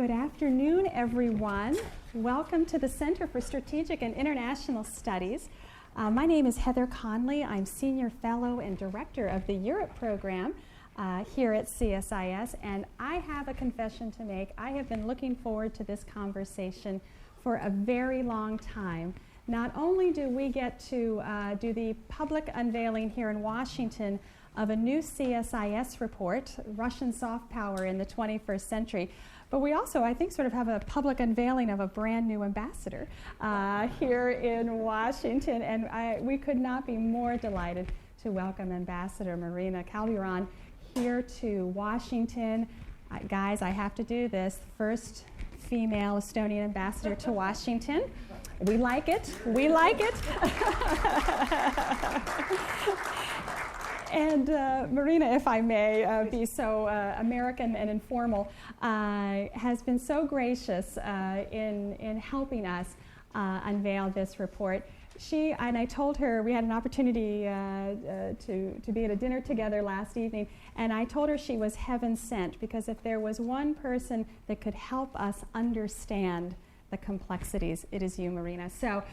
Good afternoon, everyone. Welcome to the Center for Strategic and International Studies. My name is Heather Conley. I'm Senior Fellow and Director of the Europe Program here at CSIS, and I have a confession to make. I have been looking forward to this conversation for a very long time. Not only do we get to do the public unveiling here in Washington of a new CSIS report, Russian Soft Power in the 21st Century, but we also, I think, sort of have a public unveiling of a brand new ambassador here in Washington, and we could not be more delighted to welcome Ambassador Marina Kaljurand here to Washington. Guys, I have to do this. First female Estonian ambassador to Washington. We like it. We like it. And Marina, if I may be so American and informal, has been so gracious in helping us unveil this report. She and I told her, we had an opportunity to be at a dinner together last evening, and I told her she was heaven sent, because if there was one person that could help us understand the complexities, it is you, Marina. So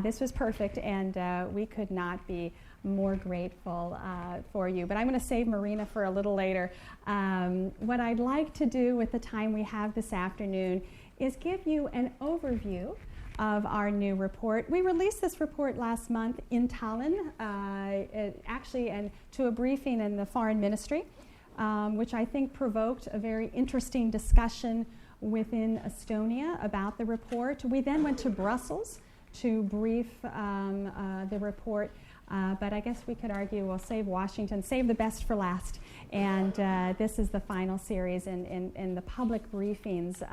this was perfect, and we could not be more grateful for you. But I'm going to save Marina for a little later. What I'd like to do with the time we have this afternoon is give you an overview of our new report. We released this report last month in Tallinn, actually, and to a briefing in the Foreign Ministry, which I think provoked a very interesting discussion within Estonia about the report. We then went to Brussels to brief the report, but I guess we could argue we'll save Washington, save the best for last, and this is the final series in the public briefings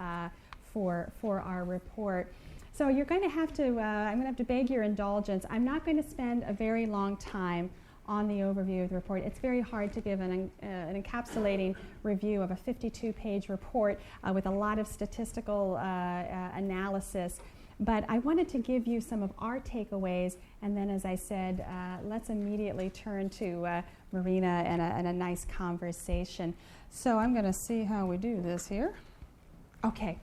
for our report. So you're going to have to, I'm going to have to beg your indulgence. I'm not going to spend a very long time on the overview of the report. It's very hard to give an encapsulating review of a 52-page report with a lot of statistical analysis. But I wanted to give you some of our takeaways, and then, as I said, let's immediately turn to Marina and a nice conversation. So I'm going to see how we do this here. Okay.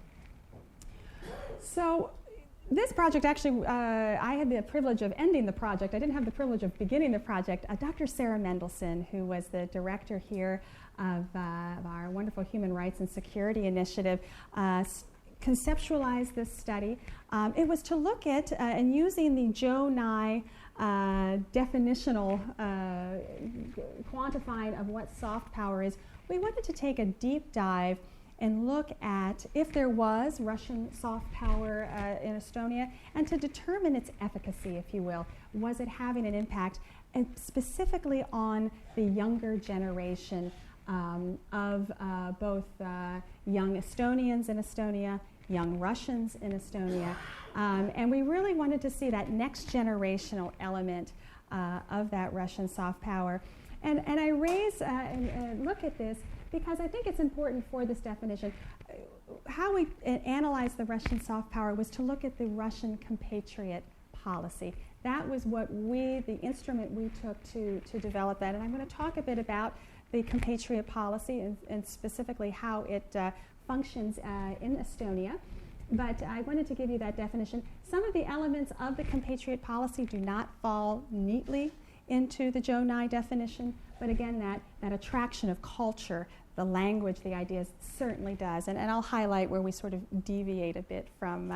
So this project, actually, I had the privilege of ending the project. I didn't have the privilege of beginning the project. Dr. Sarah Mendelsohn, who was the director here of our wonderful Human Rights and Security Initiative, conceptualized this study. It was to look at, and using the Joe Nye definitional quantifying of what soft power is, we wanted to take a deep dive and look at if there was Russian soft power in Estonia, and to determine its efficacy, if you will. Was it having an impact, and specifically on the younger generation of both young Estonians in Estonia, young Russians in Estonia, and we really wanted to see that next generational element of that Russian soft power. And I raise and look at this because I think it's important for this definition. How we analyzed the Russian soft power was to look at the Russian compatriot policy. That was what the instrument we took to develop that. And I'm going to talk a bit about the compatriot policy and specifically how it functions in Estonia. But I wanted to give you that definition. Some of the elements of the compatriot policy do not fall neatly into the Joe Nye definition, but again, that attraction of culture, the language, the ideas certainly does. And I'll highlight where we sort of deviate a bit from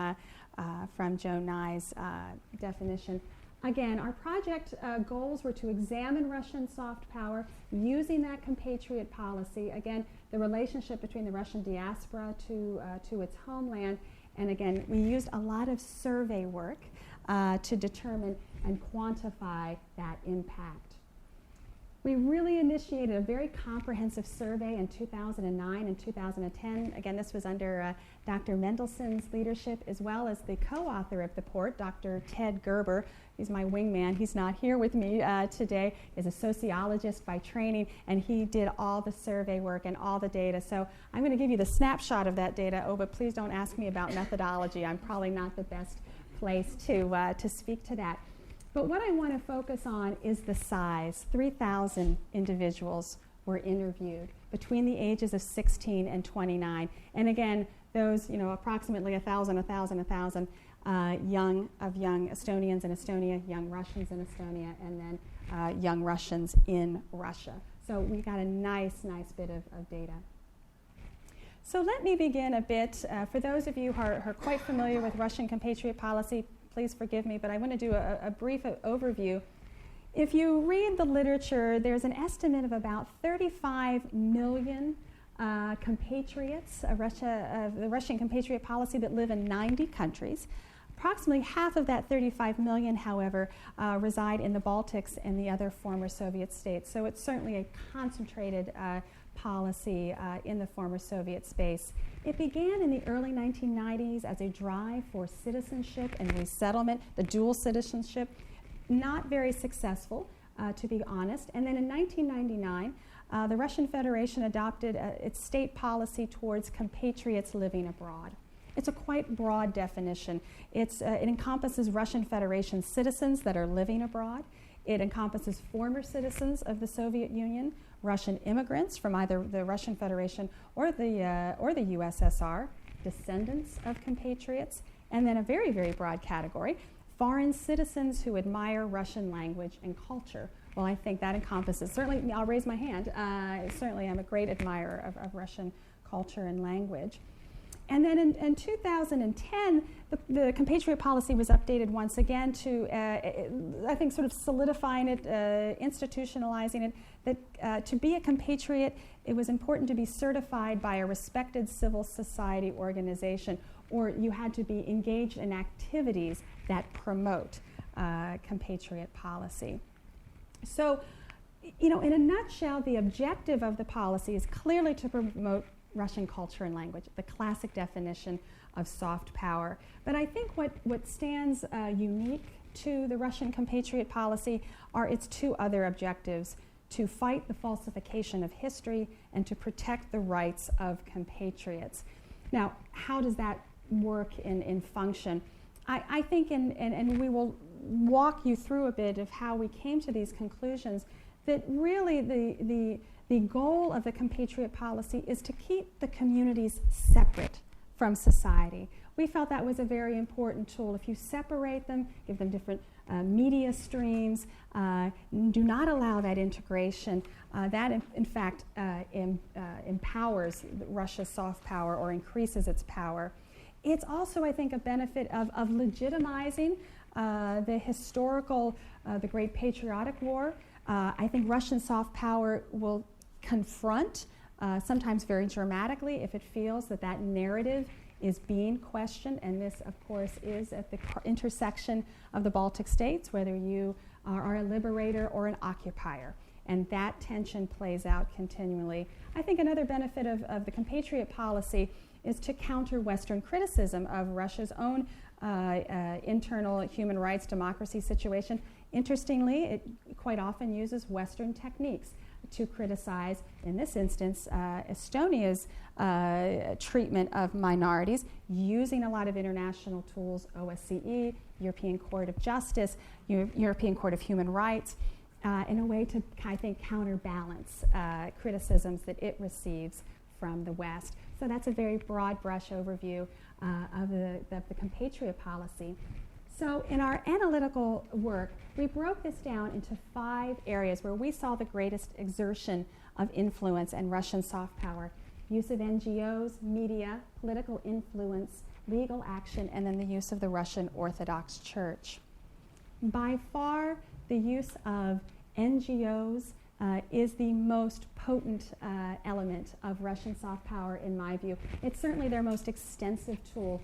Joe Nye's definition. Again, our project goals were to examine Russian soft power using that compatriot policy. Again, the relationship between the Russian diaspora to its homeland. And again, we used a lot of survey work to determine and quantify that impact. We really initiated a very comprehensive survey in 2009 and 2010. Again, this was under Dr. Mendelsohn's leadership, as well as the co-author of the report, Dr. Ted Gerber. He's my wingman. He's not here with me today. He's a sociologist by training, and he did all the survey work and all the data. So I'm going to give you the snapshot of that data. Oh, but please don't ask me about methodology. I'm probably not the best place to speak to that. But what I want to focus on is the size. 3,000 individuals were interviewed between the ages of 16 and 29. And again, those, approximately 1,000 young Estonians in Estonia, young Russians in Estonia, and then young Russians in Russia. So we got a nice bit of data. So let me begin a bit. For those of you who are quite familiar with Russian compatriot policy, please forgive me, but I want to do a brief overview. If you read the literature, there's an estimate of about 35 million compatriots of the Russian compatriot policy that live in 90 countries. Approximately half of that 35 million, however, reside in the Baltics and the other former Soviet states. So it's certainly a concentrated policy in the former Soviet space. It began in the early 1990s as a drive for citizenship and resettlement, the dual citizenship, not very successful, to be honest. And then in 1999, the Russian Federation adopted its state policy towards compatriots living abroad. It's a quite broad definition. It encompasses Russian Federation citizens that are living abroad. It encompasses former citizens of the Soviet Union, Russian immigrants from either the Russian Federation or the USSR, descendants of compatriots, and then a very, very broad category, foreign citizens who admire Russian language and culture. Well, I think that encompasses, certainly, I'll raise my hand, certainly I'm a great admirer of Russian culture and language. And then in 2010, the compatriot policy was updated once again to, I think, sort of solidifying it, institutionalizing it, that to be a compatriot, it was important to be certified by a respected civil society organization, or you had to be engaged in activities that promote compatriot policy. So, in a nutshell, the objective of the policy is clearly to promote Russian culture and language, the classic definition of soft power. But I think what stands unique to the Russian compatriot policy are its two other objectives: to fight the falsification of history and to protect the rights of compatriots. Now, how does that work in function? I think, and we will walk you through a bit of how we came to these conclusions, that really the goal of the compatriot policy is to keep the communities separate from society. We felt that was a very important tool. If you separate them, give them different media streams, do not allow that integration, that in fact empowers Russia's soft power or increases its power. It's also, I think, a benefit of legitimizing the historical, the Great Patriotic War. I think Russian soft power will confront, sometimes very dramatically, if it feels that narrative is being questioned, and this, of course, is at the intersection of the Baltic states, whether you are a liberator or an occupier, and that tension plays out continually. I think another benefit of the compatriot policy is to counter Western criticism of Russia's own internal human rights democracy situation. Interestingly, it quite often uses Western techniques to criticize, in this instance, Estonia's treatment of minorities, using a lot of international tools, OSCE, European Court of Justice, European Court of Human Rights, in a way to, I think, counterbalance criticisms that it receives from the West. So that's a very broad brush overview of the compatriot policy. So in our analytical work, we broke this down into 5 areas where we saw the greatest exertion of influence and Russian soft power: use of NGOs, media, political influence, legal action, and then the use of the Russian Orthodox Church. By far, the use of NGOs is the most potent element of Russian soft power, in my view. It's certainly their most extensive tool.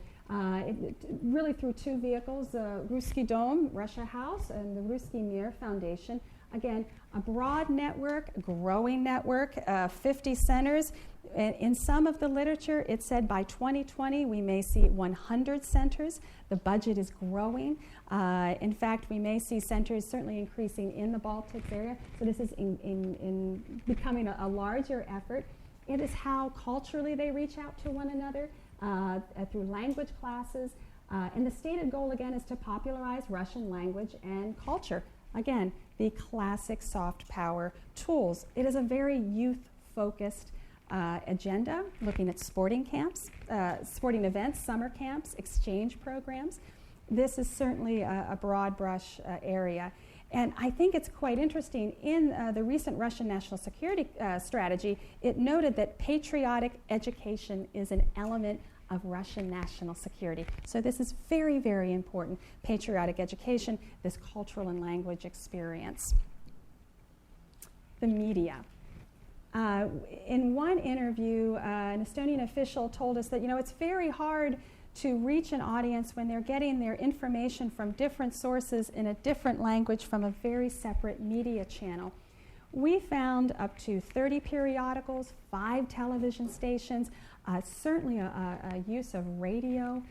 Really through 2 vehicles, Ruski Dom, Russia House, and the Ruski Mir Foundation. Again, a broad network, a growing network, 50 centers. In some of the literature, it said by 2020 we may see 100 centers. The budget is growing. In fact, we may see centers certainly increasing in the Baltics area. So this is in becoming a larger effort. It is how culturally they reach out to one another through language classes. And the stated goal, again, is to popularize Russian language and culture. Again, the classic soft power tools. It is a very youth-focused agenda, looking at sporting camps, sporting events, summer camps, exchange programs. This is certainly a broad brush area. And I think it's quite interesting. In the recent Russian national security strategy, it noted that patriotic education is an element of Russian national security. So this is very, very important, patriotic education, this cultural and language experience. The media. In one interview, an Estonian official told us that, it's very hard to reach an audience when they're getting their information from different sources in a different language from a very separate media channel. We found up to 30 periodicals, 5 television stations, certainly a use of radio.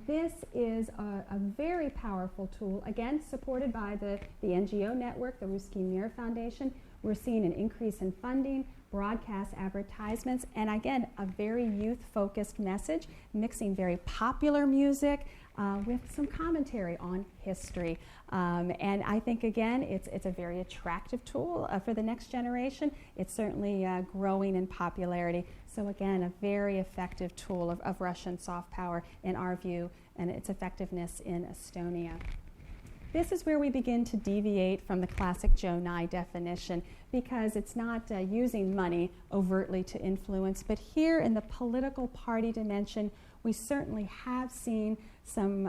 This is a very powerful tool, again, supported by the NGO network, the Ruski Mir Foundation. We're seeing an increase in funding, broadcast advertisements, and again, a very youth-focused message, mixing very popular music with some commentary on history. And I think, again, it's a very attractive tool for the next generation. It's certainly growing in popularity. So again, a very effective tool of Russian soft power in our view, and its effectiveness in Estonia. This is where we begin to deviate from the classic Joe Nye definition, because it's not using money overtly to influence, but here in the political party dimension, we certainly have seen some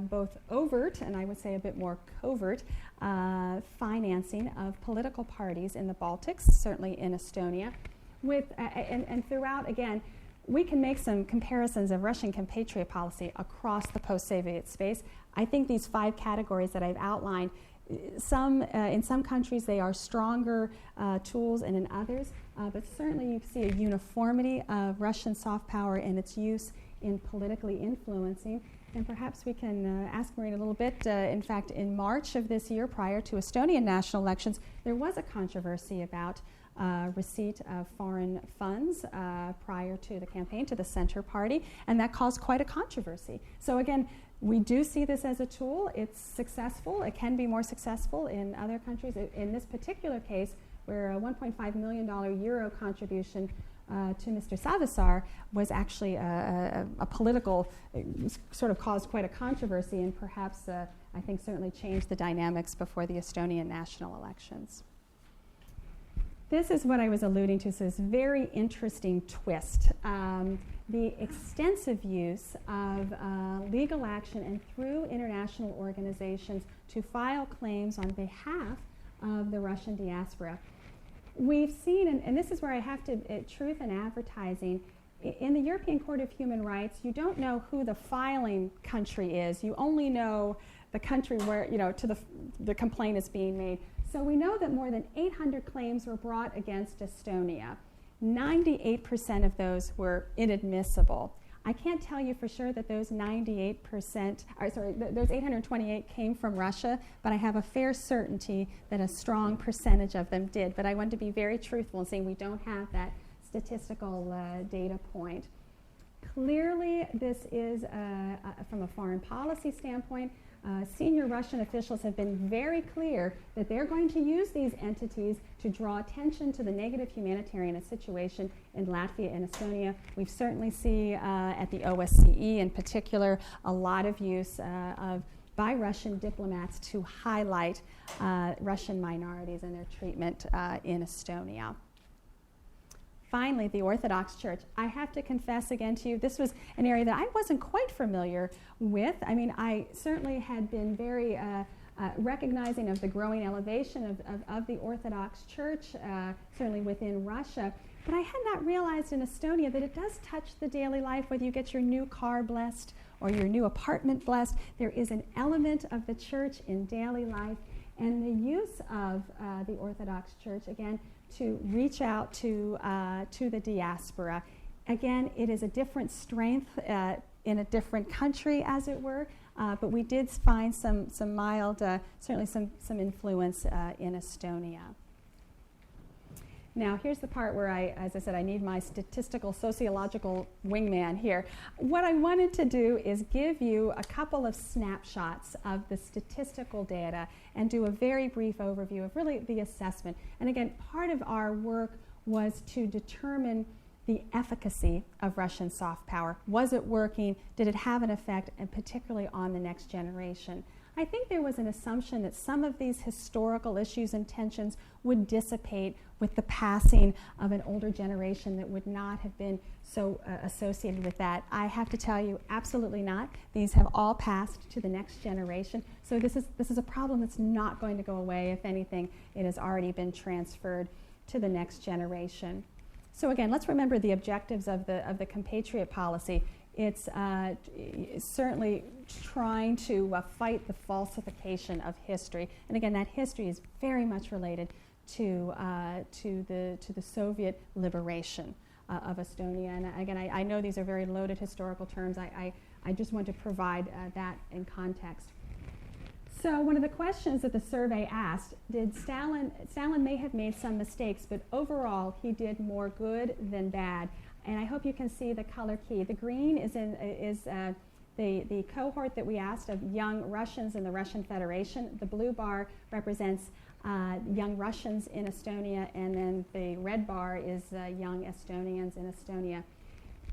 both overt and I would say a bit more covert financing of political parties in the Baltics, certainly in Estonia, and throughout, again, we can make some comparisons of Russian compatriot policy across the post-Soviet space. I think these 5 categories that I've outlined, in some countries they are stronger tools and in others, but certainly you see a uniformity of Russian soft power and its use in politically influencing. And perhaps we can ask Marina a little bit. In fact, in March of this year, prior to Estonian national elections, there was a controversy about receipt of foreign funds prior to the campaign, to the Center Party, and that caused quite a controversy. So again, we do see this as a tool. It's successful. It can be more successful in other countries. In this particular case, where a $1.5 million euro contribution to Mr. Savisaar was actually a political, sort of caused quite a controversy, and perhaps, I think, certainly changed the dynamics before the Estonian national elections. This is what I was alluding to, so this very interesting twist. The extensive use of legal action and through international organizations to file claims on behalf of the Russian diaspora. We've seen, and this is where I have to, truth in advertising, in the European Court of Human Rights, you don't know who the filing country is. You only know the country where, to the complaint is being made. So we know that more than 800 claims were brought against Estonia. 98% of those were inadmissible. I can't tell you for sure that those those 828 came from Russia, but I have a fair certainty that a strong percentage of them did. But I want to be very truthful in saying we don't have that statistical data point. Clearly, this is, from a foreign policy standpoint, senior Russian officials have been very clear that they're going to use these entities to draw attention to the negative humanitarian situation in Latvia and Estonia. We certainly see at the OSCE in particular a lot of use by Russian diplomats to highlight Russian minorities and their treatment in Estonia. Finally, the Orthodox Church. I have to confess again to you, this was an area that I wasn't quite familiar with. I mean, I certainly had been very recognizing of the growing elevation of the Orthodox Church, certainly within Russia. But I had not realized in Estonia that it does touch the daily life, whether you get your new car blessed or your new apartment blessed. There is an element of the church in daily life, and the use of the Orthodox Church, again, to reach out to the diaspora. Again, it is a different strength in a different country, as it were, but we did find some mild, certainly some influence in Estonia. Now, here's the part where as I said, I need my statistical sociological wingman here. What I wanted to do is give you a couple of snapshots of the statistical data and do a very brief overview of really the assessment. And again, part of our work was to determine the efficacy of Russian soft power. Was it working? Did it have an effect, and particularly on the next generation? I think there was an assumption that some of these historical issues and tensions would dissipate with the passing of an older generation that would not have been so associated with that. I have to tell you, absolutely not. These have all passed to the next generation. So this is a problem that's not going to go away. If anything, it has already been transferred to the next generation. So again, let's remember the objectives of the Compatriot policy. It's certainly trying to fight the falsification of history, and again, that history is very much related to the Soviet liberation of Estonia. And again, I know these are very loaded historical terms. I just want to provide that in context. So one of the questions that the survey asked, did Stalin may have made some mistakes, but overall he did more good than bad. And I hope you can see the color key. The green is the cohort that we asked of young Russians in the Russian Federation. The blue bar represents young Russians in Estonia, and then the red bar is young Estonians in Estonia.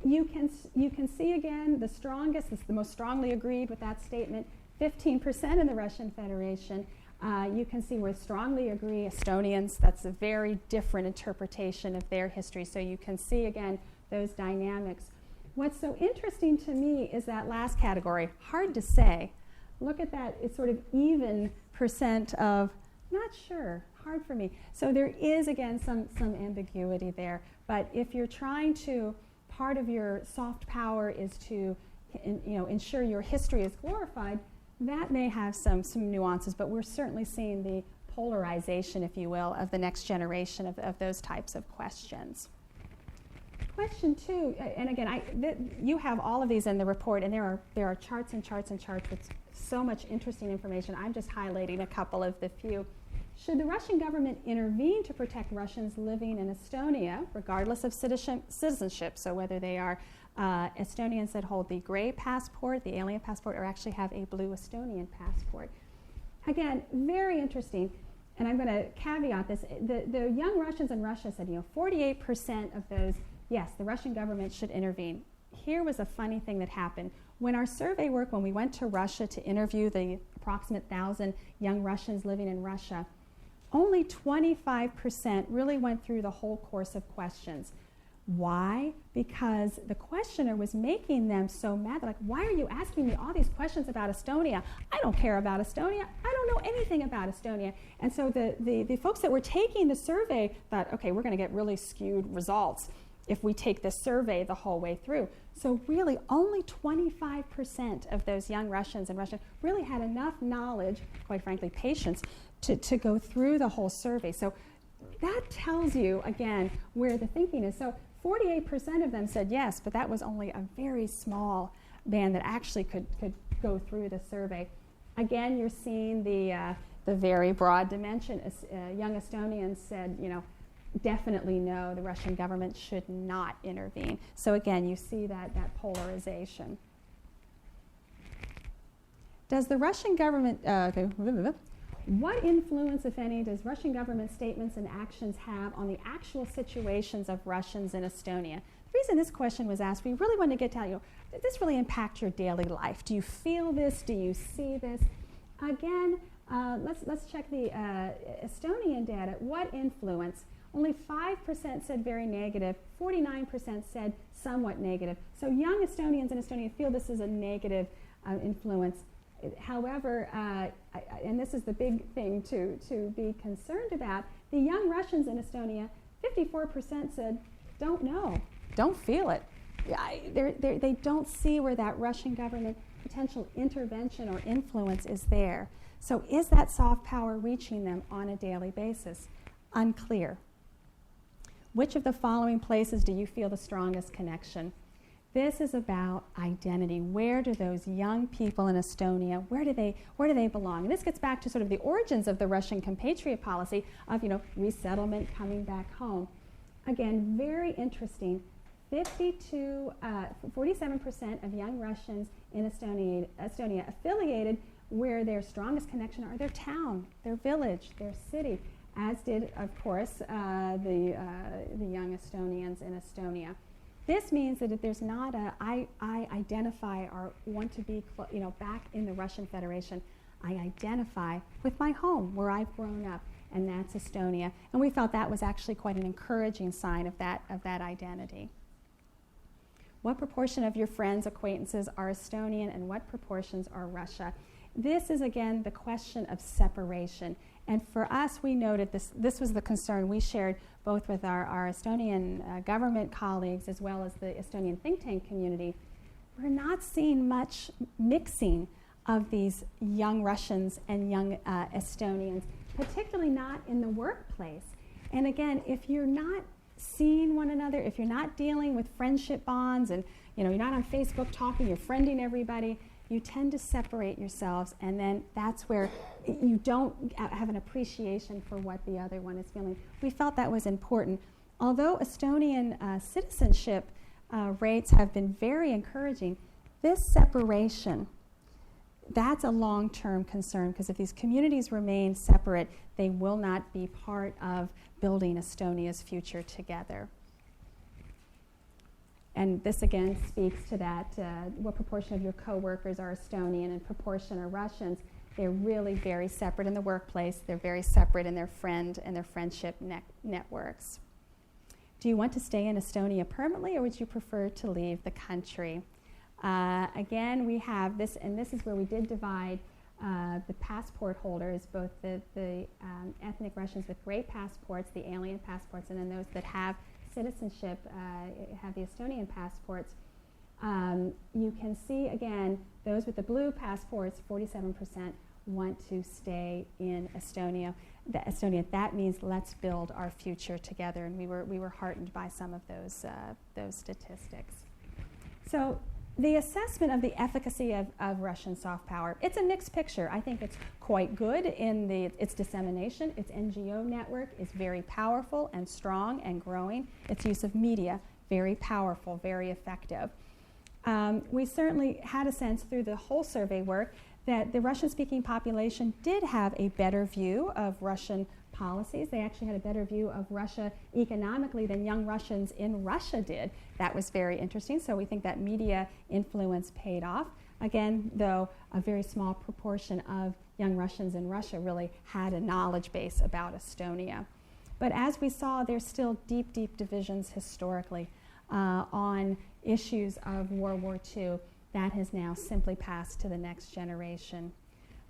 You can see again the strongest, the most strongly agreed with that statement, 15% in the Russian Federation. You can see where strongly agree Estonians. That's a very different interpretation of their history. So you can see again those dynamics. What's so interesting to me is that last category, hard to say. Look at that, it's sort of even percent of not sure, hard for me. So there is again some ambiguity there. But if you're trying to, part of your soft power is to ensure your history is glorified, that may have some nuances, but we're certainly seeing the polarization, if you will, of the next generation of those types of questions. Question 2, and again, you have all of these in the report, and there are charts and charts and charts with so much interesting information. I'm just highlighting a couple of the few. Should the Russian government intervene to protect Russians living in Estonia, regardless of citizenship, so whether they are Estonians that hold the gray passport, the alien passport, or actually have a blue Estonian passport? Again, very interesting, and I'm going to caveat this. The young Russians in Russia said, 48% of those, yes, the Russian government should intervene. Here was a funny thing that happened. When our survey work, when we went to Russia to interview the approximate 1,000 young Russians living in Russia, only 25% really went through the whole course of questions. Why? Because the questioner was making them so mad. They're like, why are you asking me all these questions about Estonia? I don't care about Estonia. I don't know anything about Estonia. And so the folks that were taking the survey thought, okay, we're going to get really skewed results if we take this survey the whole way through. So really only 25% of those young Russians in Russia really had enough knowledge, quite frankly, patience, to go through the whole survey. So that tells you, again, where the thinking is. So 48% of them said yes, but that was only a very small band that actually could go through the survey. Again, you're seeing the very broad dimension. Young Estonians said, definitely no, the Russian government should not intervene. So again, you see that polarization. Does the Russian government, what influence, if any, does Russian government statements and actions have on the actual situations of Russians in Estonia? The reason this question was asked, we really wanted to get to, did this really impact your daily life? Do you feel this? Do you see this? Again, let's check the Estonian data. What influence? Only 5% said very negative, 49% said somewhat negative. So young Estonians in Estonia feel this is a negative influence. However, and this is the big thing to be concerned about, the young Russians in Estonia, 54% said, don't know, don't feel it. They don't see where that Russian government potential intervention or influence is there. So is that soft power reaching them on a daily basis? Unclear. Which of the following places do you feel the strongest connection? This is about identity. Where do those young people in Estonia, where do they belong? And this gets back to sort of the origins of the Russian Compatriot policy of, resettlement, coming back home. Again, very interesting. 47% of young Russians in Estonia affiliated where their strongest connection are their town, their village, their city, as did, of course, the young Estonians in Estonia. This means that if there's not I identify or want to be back in the Russian Federation, I identify with my home where I've grown up, and that's Estonia. And we felt that was actually quite an encouraging sign of that identity. What proportion of your friends, acquaintances are Estonian, and what proportions are Russia? This is, again, the question of separation. And for us, we noted this was the concern we shared both with our Estonian government colleagues as well as the Estonian think tank community. We're not seeing much mixing of these young Russians and young Estonians, particularly not in the workplace. And again, if you're not seeing one another, if you're not dealing with friendship bonds and you're not on Facebook talking, you're friending everybody, you tend to separate yourselves, and then that's where you don't have an appreciation for what the other one is feeling. We felt that was important. Although Estonian citizenship rates have been very encouraging, this separation, that's a long-term concern, because if these communities remain separate, they will not be part of building Estonia's future together. And this again speaks to that, what proportion of your coworkers are Estonian and proportion are Russians. They're really very separate in the workplace. They're very separate in their friend and their friendship networks. Do you want to stay in Estonia permanently, or would you prefer to leave the country? Again, we have this, and this is where we did divide the passport holders, both the ethnic Russians with great passports, the alien passports, and then those that have citizenship, have the Estonian passports. You can see, again, those with the blue passports, 47% want to stay in Estonia. That means let's build our future together, and we were heartened by some of those statistics. So the assessment of the efficacy of Russian soft power, it's a mixed picture. I think it's quite good in its dissemination. Its NGO network is very powerful and strong and growing. Its use of media, very powerful, very effective. We certainly had a sense through the whole survey work that the Russian-speaking population did have a better view of Russian policies. They actually had a better view of Russia economically than young Russians in Russia did. That was very interesting, so we think that media influence paid off. Again, though, a very small proportion of young Russians in Russia really had a knowledge base about Estonia. But as we saw, there's still deep, deep divisions historically on issues of World War II. That has now simply passed to the next generation.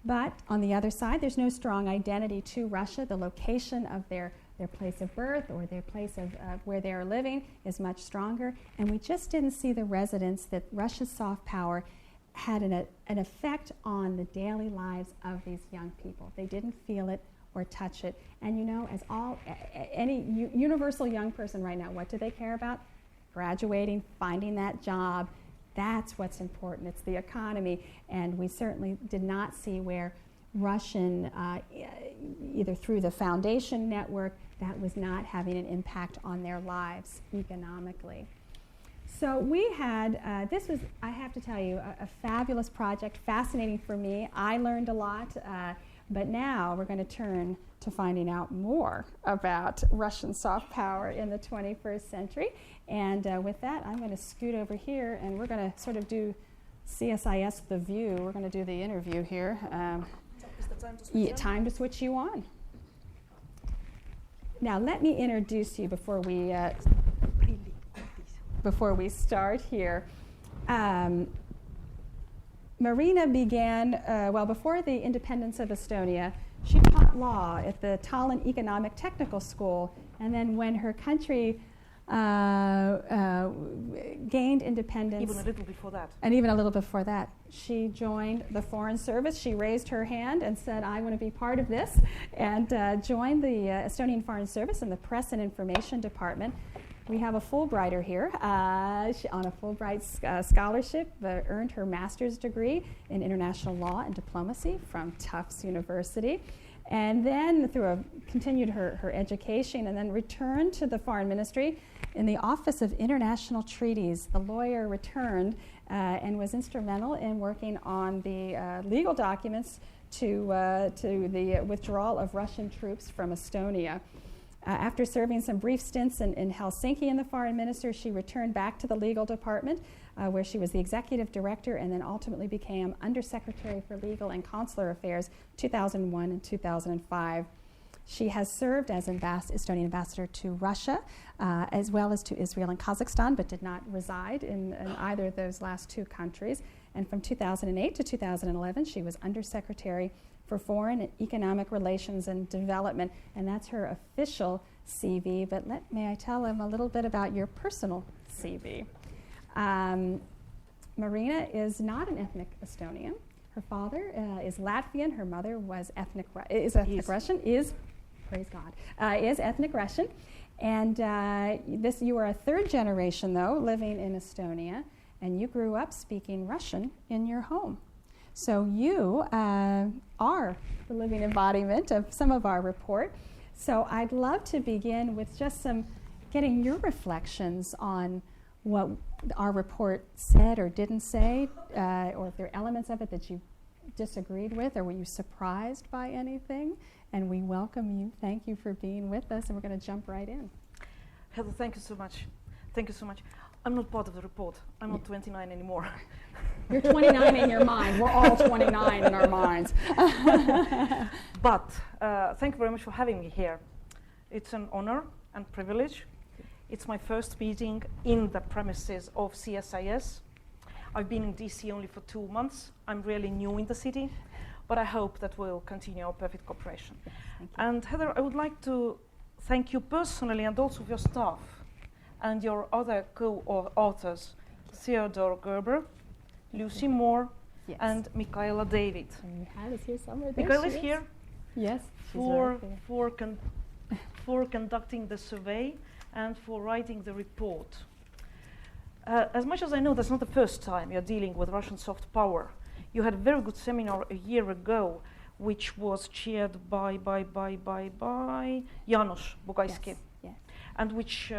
But on the other side, there's no strong identity to Russia. The location of their place of birth or their place of where they are living is much stronger. And we just didn't see the resonance that Russia's soft power had an effect on the daily lives of these young people. They didn't feel it or touch it. And as any universal young person right now, what do they care about? Graduating, finding that job. That's what's important. It's the economy. And we certainly did not see where Russian, either through the foundation network, that was not having an impact on their lives economically. So we had, this was, I have to tell you, a fabulous project, fascinating for me. I learned a lot, but now we're going to turn to finding out more about Russian soft power in the 21st century. And with that, I'm going to scoot over here, and we're going to sort of do CSIS The View. We're going to do the interview here. Is the time to switch on? Time to switch you on. Now, let me introduce you before we start here. Marina began, before the independence of Estonia, she taught law at the Tallinn Economic Technical School, and then when her country gained independence. Even a little before that. And even a little before that. She joined the Foreign Service. She raised her hand and said, I want to be part of this, and joined the Estonian Foreign Service in the Press and Information Department. We have a Fulbrighter here. She, on a Fulbright scholarship, earned her master's degree in international law and diplomacy from Tufts University. And then continued her education, and then returned to the Foreign Ministry in the Office of International Treaties. The lawyer returned and was instrumental in working on the legal documents to the withdrawal of Russian troops from Estonia. After serving some brief stints in Helsinki in the foreign minister, she returned back to the legal department, where she was the executive director and then ultimately became Undersecretary for Legal and Consular Affairs 2001 and 2005. She has served as Estonian ambassador to Russia, as well as to Israel and Kazakhstan, but did not reside in either of those last two countries. And from 2008 to 2011, she was Undersecretary for Foreign and Economic Relations and Development, and that's her official CV. But may I tell him a little bit about your personal CV? Marina is not an ethnic Estonian. Her father is Latvian. Her mother was ethnic Russian. Praise God, is ethnic Russian. And you are a third generation, though, living in Estonia, and you grew up speaking Russian in your home. So you are the living embodiment of some of our report. So I'd love to begin with just getting your reflections on what our report said or didn't say, or if there are elements of it that you disagreed with, or were you surprised by anything? And we welcome you. Thank you for being with us, and we're going to jump right in. Heather, thank you so much. Thank you so much. I'm not part of the report. I'm not 29 anymore. You're 29 in your mind. We're all 29 in our minds. But thank you very much for having me here. It's an honor and privilege. It's my first meeting in the premises of CSIS. I've been in DC only for 2 months. I'm really new in the city, but I hope that we'll continue our perfect cooperation. Yes, thank you. And Heather, I would like to thank you personally and also your staff and your other co-authors, Theodor Gerber, Lucy Moore, Yes. and Michaela David. And Michaela is here somewhere. There Michaela she is here Yes. for conducting the survey and for writing the report. As much as I know, that's not the first time you're dealing with Russian soft power. You had a very good seminar a year ago, which was chaired by Janusz Bugajski. Yes. Yes. And which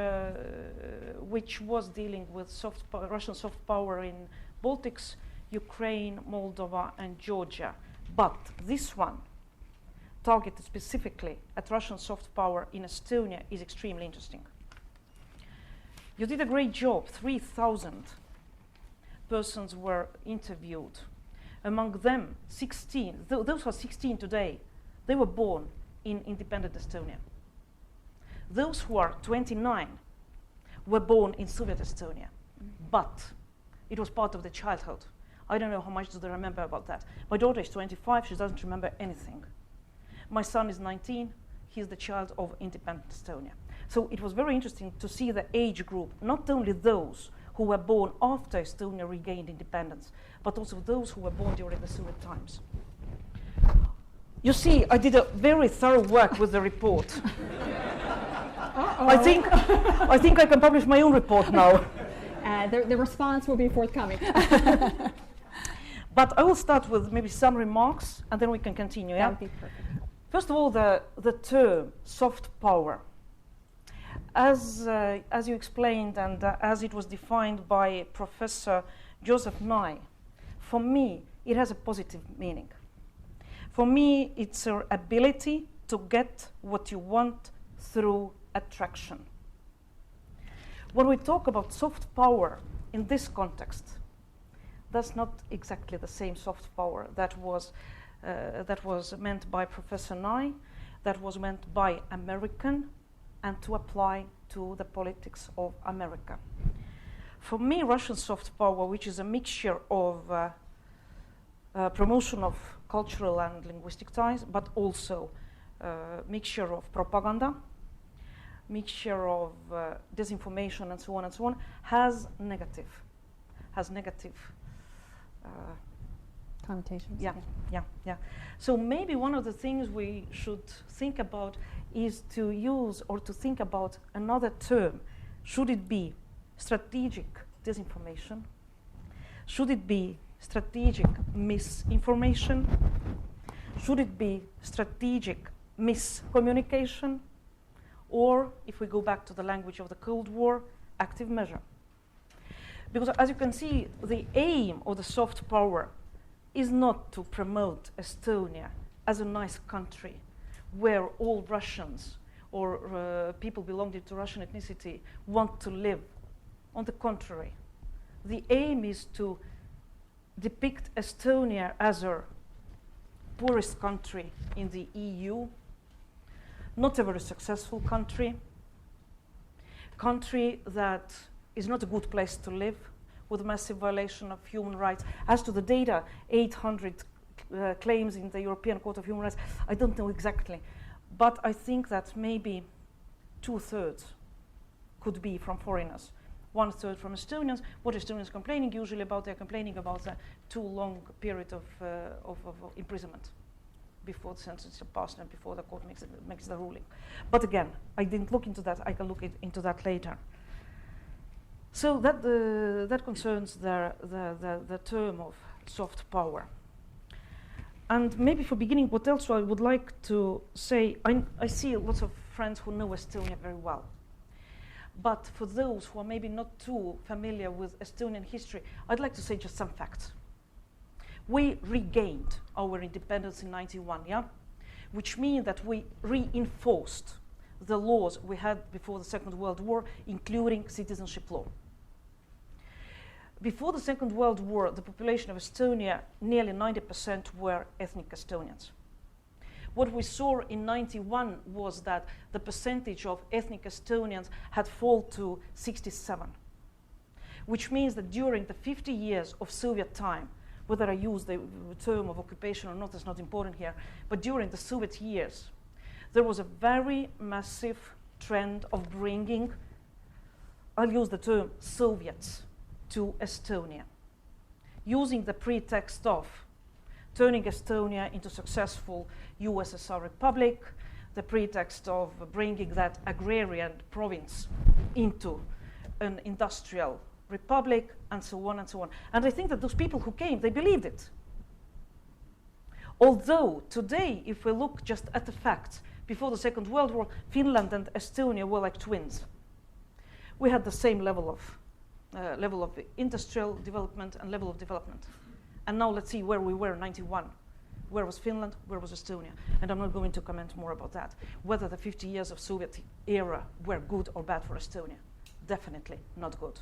was dealing with Russian soft power in Baltics, Ukraine, Moldova, and Georgia. But this one, targeted specifically at Russian soft power in Estonia, is extremely interesting. You did a great job. 3,000 persons were interviewed. Among them, 16, those who are 16 today, they were born in independent Estonia. Those who are 29 were born in Soviet Estonia, but it was part of their childhood. I don't know how much do they remember about that. My daughter is 25, she doesn't remember anything. My son is 19, he's the child of independent Estonia. So it was very interesting to see the age group, not only those who were born after Estonia regained independence, but also those who were born during the Soviet times. You see, I did a very thorough work with the report. I think I can publish my own report now. The response will be forthcoming. But I will start with maybe some remarks, and then we can continue. That would be perfect. First of all, the term soft power. As you explained, and as it was defined by Professor Joseph Nye, for me, it has a positive meaning. For me, it's your ability to get what you want through attraction. When we talk about soft power in this context, that's not exactly the same soft power that was meant by Professor Nye, that was meant by American, and to apply to the politics of America. For me, Russian soft power, which is a mixture of promotion of cultural and linguistic ties, but also mixture of propaganda, mixture of disinformation, and so on, has negative connotations. Yeah. So maybe one of the things we should think about is to use or to think about another term. Should it be strategic disinformation? Should it be strategic misinformation? Should it be strategic miscommunication? Or, if we go back to the language of the Cold War, active measure? Because as you can see, the aim of the soft power is not to promote Estonia as a nice country where all Russians or people belonging to Russian ethnicity want to live. On the contrary, the aim is to depict Estonia as a poorest country in the EU, not a very successful country that is not a good place to live, with massive violation of human rights. As to the data, 800 claims in the European Court of Human Rights, I don't know exactly, but I think that maybe 2/3 could be from foreigners, 1/3 from Estonians. What Estonians complaining usually about? They're complaining about the too long period of imprisonment before the sentence is passed and before the court makes the ruling. But again, I didn't look into that. I can look into that later. So that concerns the term of soft power. And maybe for beginning, what else I would like to say, I see lots of friends who know Estonia very well. But for those who are maybe not too familiar with Estonian history, I'd like to say just some facts. We regained our independence in 91, yeah? Which means that we reinforced the laws we had before the Second World War, including citizenship law. Before the Second World War, the population of Estonia, nearly 90% were ethnic Estonians. What we saw in 91 was that the percentage of ethnic Estonians had fallen to 67, which means that during the 50 years of Soviet time, whether I use the term of occupation or not is not important here, but during the Soviet years, there was a very massive trend of bringing, I'll use the term Soviets, to Estonia, using the pretext of turning Estonia into successful USSR republic, the pretext of bringing that agrarian province into an industrial republic, and so on and so on. And I think that those people who came, they believed it. Although today, if we look just at the facts, before the Second World War, Finland and Estonia were like twins. We had the same level of industrial development and level of development. And now let's see where we were in 91. Where was Finland? Where was Estonia? And I'm not going to comment more about that. Whether the 50 years of Soviet era were good or bad for Estonia. Definitely not good.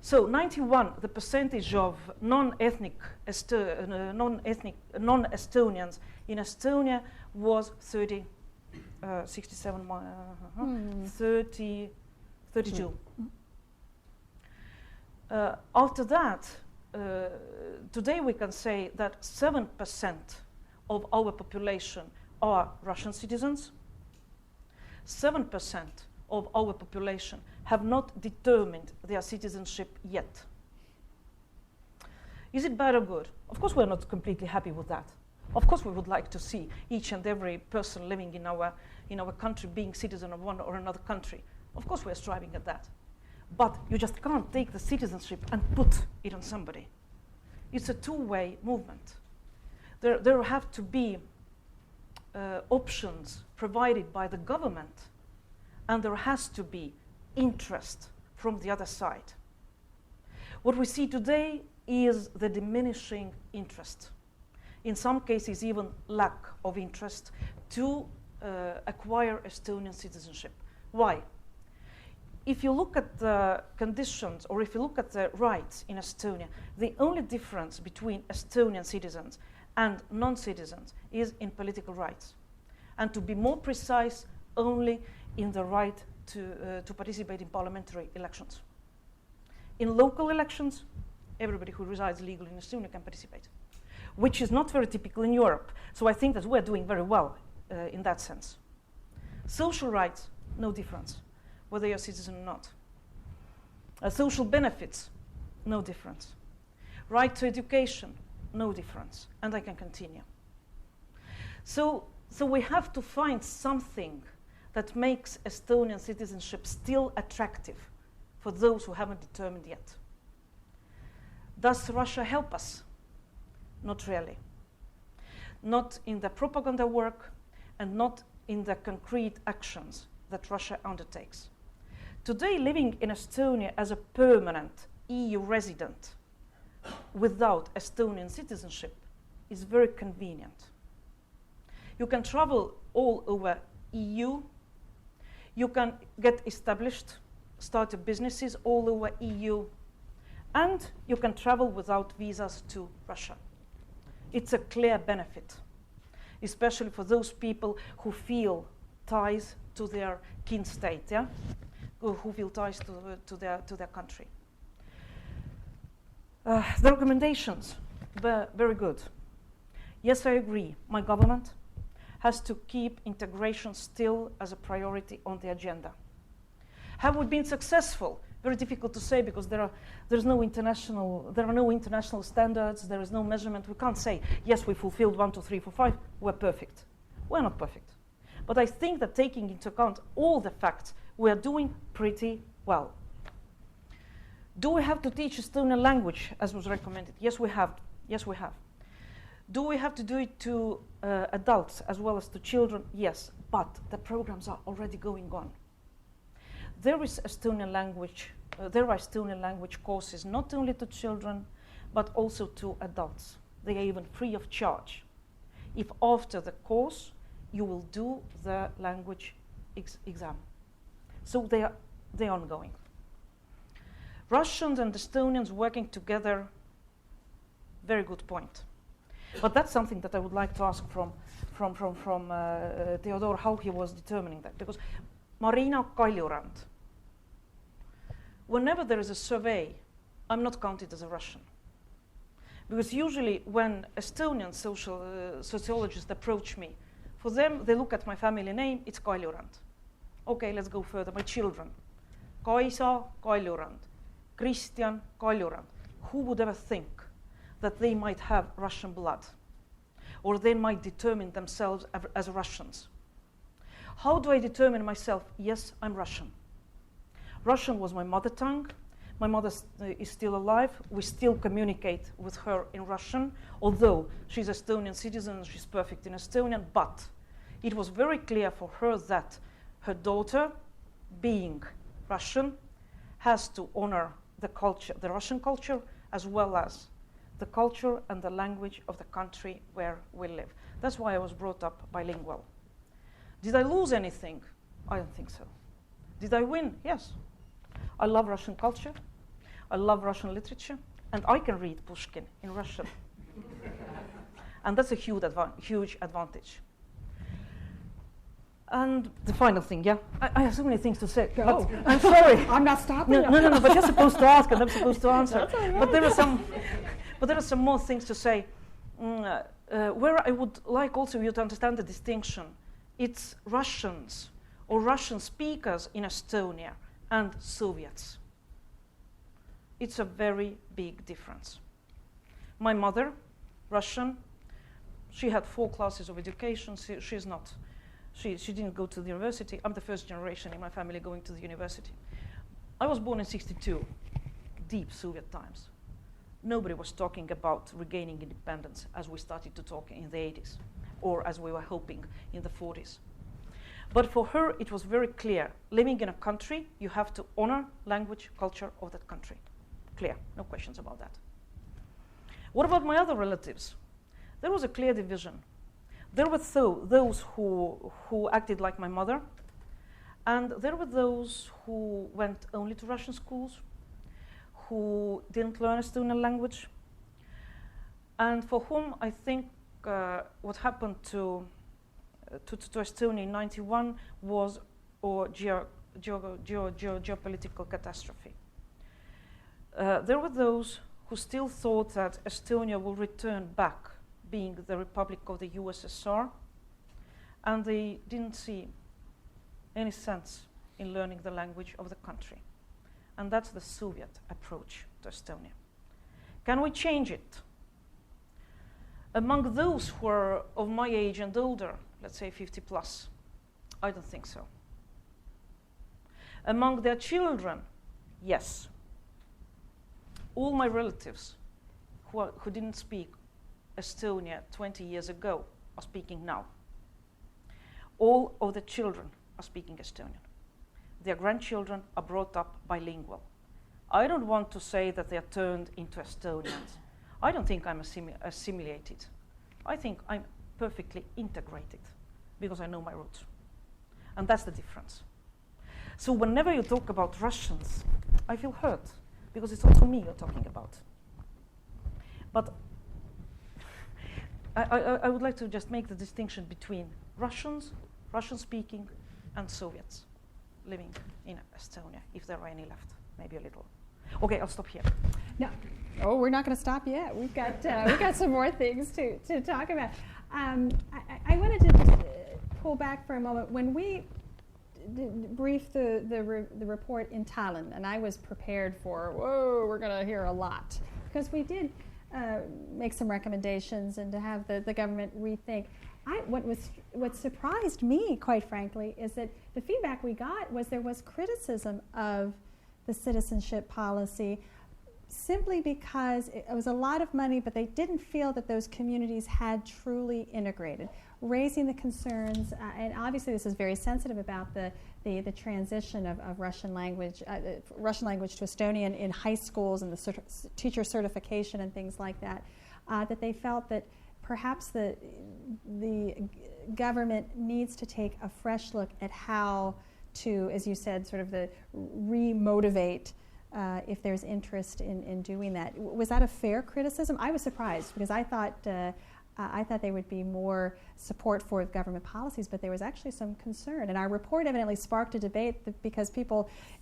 So 91, the percentage of non-Estonians in Estonia was 32. After that, today we can say that 7% of our population are Russian citizens. 7% of our population have not determined their citizenship yet. Is it bad or good? Of course we're not completely happy with that. Of course we would like to see each and every person living in our country being citizen of one or another country. Of course we're striving at that. But you just can't take the citizenship and put it on somebody. It's a two-way movement. There have to be options provided by the government, and there has to be interest from the other side. What we see today is the diminishing interest. In some cases, even lack of interest to acquire Estonian citizenship. Why? If you look at the conditions, or if you look at the rights in Estonia, the only difference between Estonian citizens and non-citizens is in political rights. And to be more precise, only in the right to participate in parliamentary elections. In local elections, everybody who resides legally in Estonia can participate, which is not very typical in Europe. So I think that we're doing very well in that sense. Social rights, no difference, whether you're a citizen or not. Social benefits, no difference. Right to education, no difference. And I can continue. So we have to find something that makes Estonian citizenship still attractive for those who haven't determined yet. Does Russia help us? Not really. Not in the propaganda work and not in the concrete actions that Russia undertakes. Today, living in Estonia as a permanent EU resident without Estonian citizenship is very convenient. You can travel all over EU You can get established, start businesses all over EU, and you can travel without visas to Russia. It's a clear benefit, especially for those people who feel ties to their kin state, yeah? Who feel ties to their country. The recommendations were very good. Yes, I agree. My government has to keep integration still as a priority on the agenda. Have we been successful? Very difficult to say because there are no international standards, there is no measurement. We can't say, yes, we fulfilled 1, 2, 3, 4, 5, we're perfect. We're not perfect. But I think that taking into account all the facts, we are doing pretty well. Do we have to teach Estonian language as was recommended? Yes, we have. Yes, we have. Do we have to do it to adults as well as to children? Yes, but the programs are already going on. There are Estonian language courses not only to children, but also to adults. They are even free of charge. If after the course you will do the language exam. So they're ongoing. Russians and Estonians working together, very good point. But that's something that I would like to ask from Theodor, how he was determining that. Because Marina Kaljurand, whenever there is a survey, I'm not counted as a Russian. Because usually when Estonian sociologists approach me, for them, they look at my family name, it's Kaljurand. Okay, let's go further. My children, Kaisa Kaljurand, Kristjan Kaljurand. Who would ever think that they might have Russian blood, or they might determine themselves as Russians? How do I determine myself? Yes, I'm Russian. Russian was my mother tongue. My mother is still alive. We still communicate with her in Russian, although she's an Estonian citizen, she's perfect in Estonian, but it was very clear for her that her daughter, being Russian, has to honor the culture, the Russian culture, as well as the culture and the language of the country where we live. That's why I was brought up bilingual. Did I lose anything? I don't think so. Did I win? Yes. I love Russian culture. I love Russian literature. And I can read Pushkin in Russian. And that's a huge advantage. And the final thing, yeah? I have so many things to say. Go. I'm sorry. I'm not stopping you. No, but you're supposed to ask and I'm supposed to answer. That's all right. But there are some more things to say. Where I would like also you to understand the distinction. It's Russians or Russian speakers in Estonia and Soviets. It's a very big difference. My mother, Russian, she had 4 classes of education. She didn't go to the university. I'm the first generation in my family going to the university. I was born in '62, deep Soviet times. Nobody was talking about regaining independence as we started to talk in the 80s, or as we were hoping in the 40s. But for her, it was very clear. Living in a country, you have to honor language, culture of that country. Clear, no questions about that. What about my other relatives? There was a clear division. There were those who acted like my mother, and there were those who went only to Russian schools, who didn't learn Estonian language, and for whom I think what happened to Estonia in '91 was a geopolitical catastrophe. There were those who still thought that Estonia will return back being the Republic of the USSR, and they didn't see any sense in learning the language of the country. And that's the Soviet approach to Estonia. Can we change it? Among those who are of my age and older, let's say 50 plus, I don't think so. Among their children, yes. All my relatives who didn't speak Estonia 20 years ago are speaking now. All of the children are speaking Estonian. Their grandchildren are brought up bilingual. I don't want to say that they are turned into Estonians. I don't think I'm assimilated. I think I'm perfectly integrated because I know my roots. And that's the difference. So whenever you talk about Russians, I feel hurt, because it's also me you're talking about. But I would like to just make the distinction between Russians, Russian-speaking, and Soviets living in Estonia, if there are any left, maybe a little. Okay, I'll stop here. No, oh, we're not going to stop yet. We've got some more things to talk about. I wanted to just pull back for a moment. When we briefed the report in Tallinn, and I was prepared for, whoa, we're going to hear a lot, because we did make some recommendations and to have the government rethink. What surprised me, quite frankly, is that the feedback we got was there was criticism of the citizenship policy simply because it was a lot of money, but they didn't feel that those communities had truly integrated, raising the concerns, and obviously this is very sensitive about the transition of Russian language to Estonian in high schools and the teacher certification and things like that, that they felt that perhaps the government needs to take a fresh look at how to, as you said, sort of re-motivate if there's interest in doing that. Was that a fair criticism? I was surprised because I thought there would be more support for government policies, but there was actually some concern. And our report evidently sparked a debate because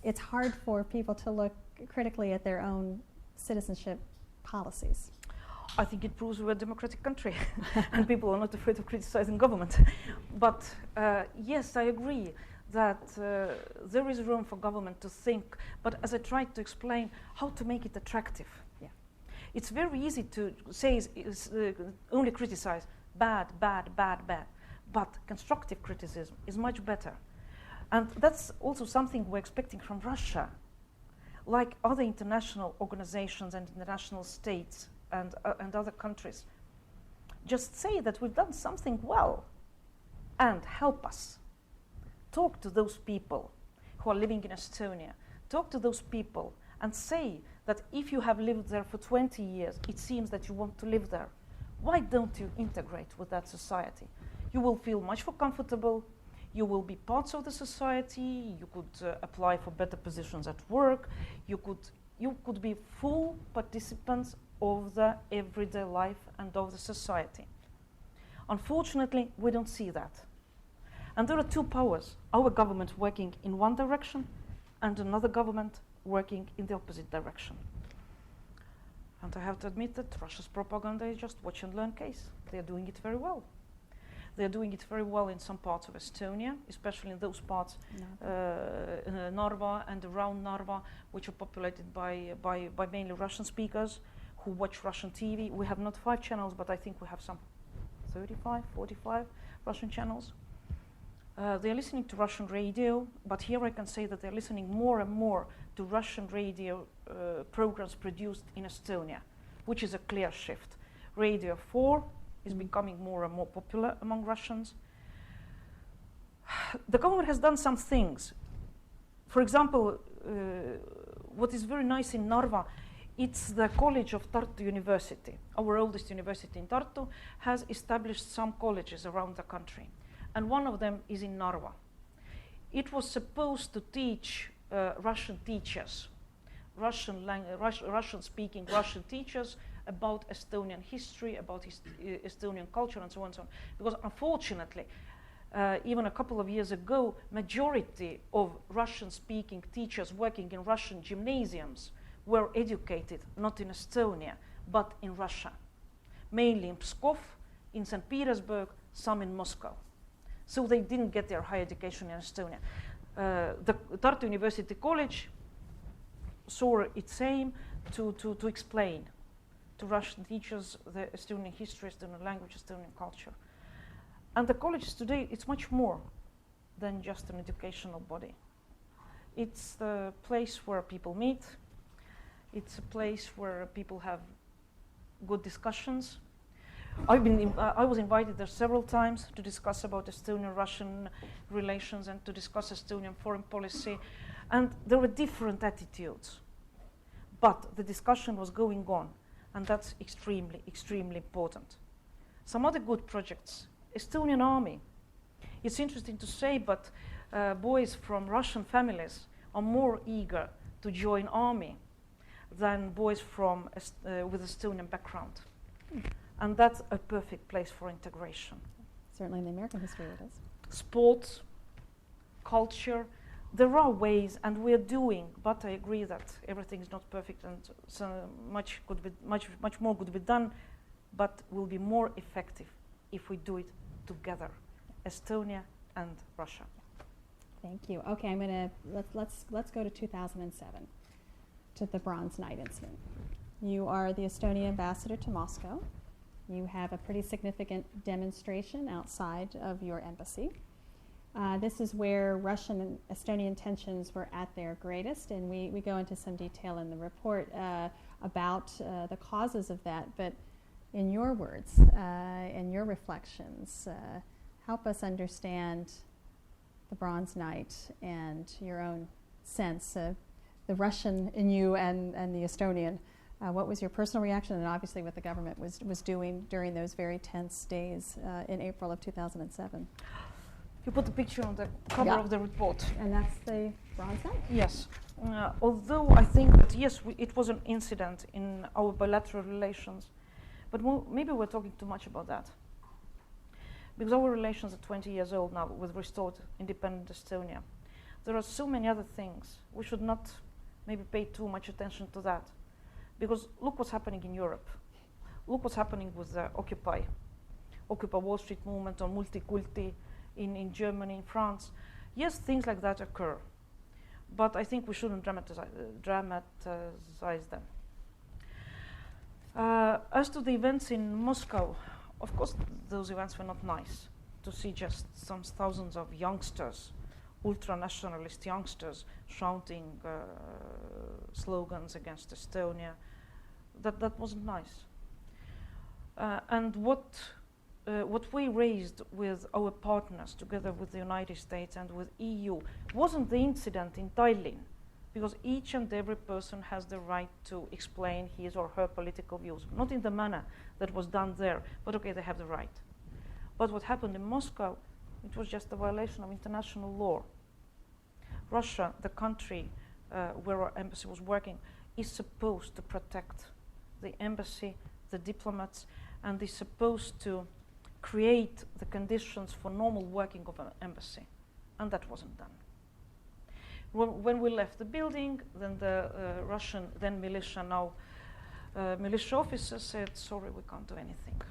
it's hard for people to look critically at their own citizenship policies. I think it proves we're a democratic country and people are not afraid of criticizing government. But yes, I agree that there is room for government to think, but as I tried to explain, how to make it attractive. Yeah. It's very easy to say only criticize, bad, bad, bad, bad, but constructive criticism is much better. And that's also something we're expecting from Russia. Like other international organizations and international states and other countries, just say that we've done something well and help us. Talk to those people who are living in Estonia. Talk to those people and say that if you have lived there for 20 years, it seems that you want to live there. Why don't you integrate with that society? You will feel much more comfortable. You will be parts of the society. You could apply for better positions at work. You could be full participants of the everyday life and of the society. Unfortunately, we don't see that. And there are two powers, our government working in one direction and another government working in the opposite direction. And I have to admit that Russia's propaganda is just watch and learn case. They are doing it very well. They are doing it very well in some parts of Estonia, especially in those parts, Narva and around Narva, which are populated by mainly Russian speakers who watch Russian TV. We have not 5 channels, but I think we have some 35, 45 Russian channels. They're listening to Russian radio, but here I can say that they're listening more and more to Russian radio programs produced in Estonia, which is a clear shift. Radio 4 is becoming more and more popular among Russians. The government has done some things. For example, what is very nice in Narva, it's the College of Tartu University. Our oldest university in Tartu has established some colleges around the country. And one of them is in Narva. It was supposed to teach Russian teachers, Russian-speaking Russian teachers about Estonian history, about Estonian culture, and so on and so on. Because unfortunately, even a couple of years ago, majority of Russian-speaking teachers working in Russian gymnasiums were educated not in Estonia, but in Russia, mainly in Pskov, in St. Petersburg, some in Moscow. So they didn't get their higher education in Estonia. The Tartu University College saw its aim to explain to Russian teachers the Estonian history, Estonian language, Estonian culture. And the college today, it's much more than just an educational body. It's the place where people meet. It's a place where people have good discussions. I was invited there several times to discuss about Estonian-Russian relations and to discuss Estonian foreign policy. And there were different attitudes. But the discussion was going on. And that's extremely, extremely important. Some other good projects. Estonian Army. It's interesting to say, but boys from Russian families are more eager to join army than boys from with Estonian background. And that's a perfect place for integration. Certainly in the American history it is. Sports, culture, there are ways, and we're doing, but I agree that everything is not perfect, and so much more could be done, but will be more effective if we do it together, Estonia and Russia. Thank you. Okay, I'm gonna let's go to 2007, to the Bronze Night incident. You are the Estonian ambassador to Moscow. You have a pretty significant demonstration outside of your embassy. This is where Russian and Estonian tensions were at their greatest, and we go into some detail in the report about the causes of that. But in your words, in your reflections, help us understand the Bronze Night and your own sense of the Russian in you and the Estonian. What was your personal reaction, and obviously what the government was doing during those very tense days in April of 2007? You put the picture on the cover of the report. And that's the Bronze Night? Yes. Although I think that, yes, it was an incident in our bilateral relations, but maybe we're talking too much about that. Because our relations are 20 years old now with restored independent Estonia. There are so many other things. We should not maybe pay too much attention to that. Because look what's happening in Europe. Look what's happening with Occupy Wall Street movement, or Multikulti in Germany, in France. Yes, things like that occur, but I think we shouldn't dramatize them. As to the events in Moscow, of course, those events were not nice. To see just some thousands of youngsters, ultra-nationalist youngsters, shouting slogans against Estonia, that wasn't nice. And what we raised with our partners, together with the United States and with EU, wasn't the incident in Tallinn, because each and every person has the right to explain his or her political views, not in the manner that was done there, but okay, they have the right. But what happened in Moscow, it was just a violation of international law. Russia, the country where our embassy was working, is supposed to protect the embassy, the diplomats, and is supposed to create the conditions for normal working of an embassy, and that wasn't done. When we left the building, then the Russian, then militia, now militia officers said, sorry, we can't do anything.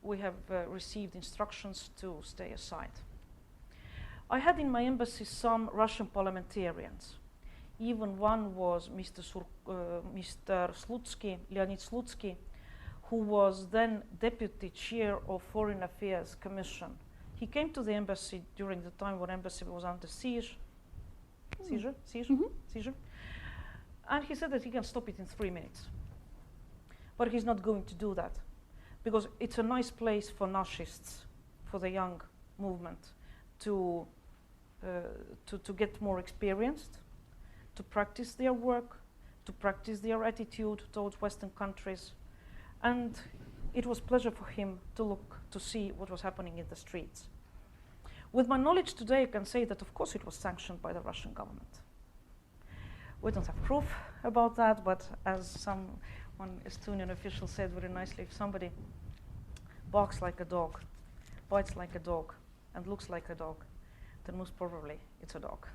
We have received instructions to stay aside. I had in my embassy some Russian parliamentarians. Even one was Mr. Slutsky, Leonid Slutsky, who was then deputy chair of Foreign Affairs Commission. He came to the embassy during the time when embassy was under siege. Seizure. And he said that he can stop it in 3 minutes. But he's not going to do that, because it's a nice place for nashists, for the young movement, to get more experienced, to practice their work, to practice their attitude towards Western countries. And it was a pleasure for him to look, to see what was happening in the streets. With my knowledge today, I can say that, of course, it was sanctioned by the Russian government. We don't have proof about that, but as one Estonian official said very nicely, if somebody barks like a dog, bites like a dog, and looks like a dog, then most probably it's a dog.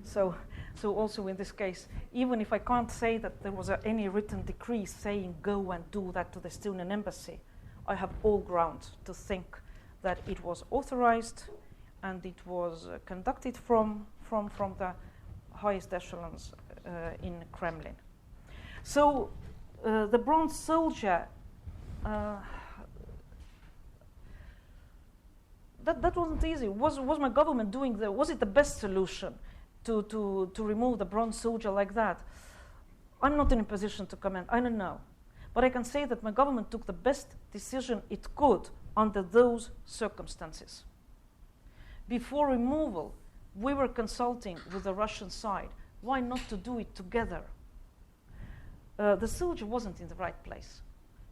So also in this case, even if I can't say that there was any written decree saying go and do that to the Estonian embassy, I have all grounds to think that it was authorized and it was conducted from the highest echelons in Kremlin. So the bronze soldier, that wasn't easy. Was my government doing was it the best solution to remove the bronze soldier like that? I'm not in a position to comment. I don't know. But I can say that my government took the best decision it could under those circumstances. Before removal, we were consulting with the Russian side. Why not to do it together? The soldier wasn't in the right place.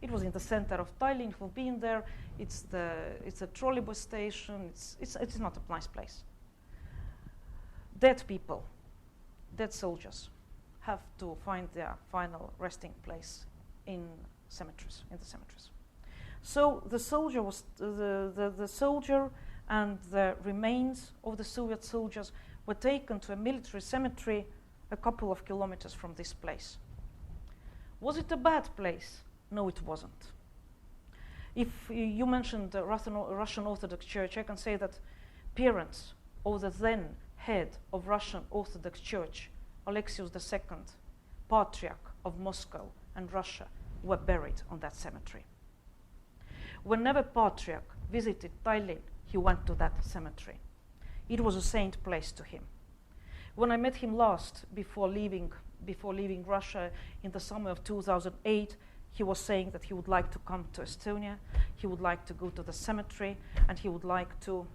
It was in the center of Tallinn. We've been there. It's a trolleybus station. It's not a nice place. dead people, dead soldiers, have to find their final resting place in cemeteries, So the soldier was the soldier and the remains of the Soviet soldiers were taken to a military cemetery a couple of kilometers from this place. Was it a bad place? No, it wasn't. If you mentioned the Russian Orthodox Church, I can say that parents of the then head of Russian Orthodox Church, Alexius II, Patriarch of Moscow and Russia, were buried on that cemetery. Whenever Patriarch visited Tallinn, he went to that cemetery. It was a saint place to him. When I met him last, before leaving Russia in the summer of 2008, he was saying that he would like to come to Estonia, he would like to go to the cemetery, and he would like to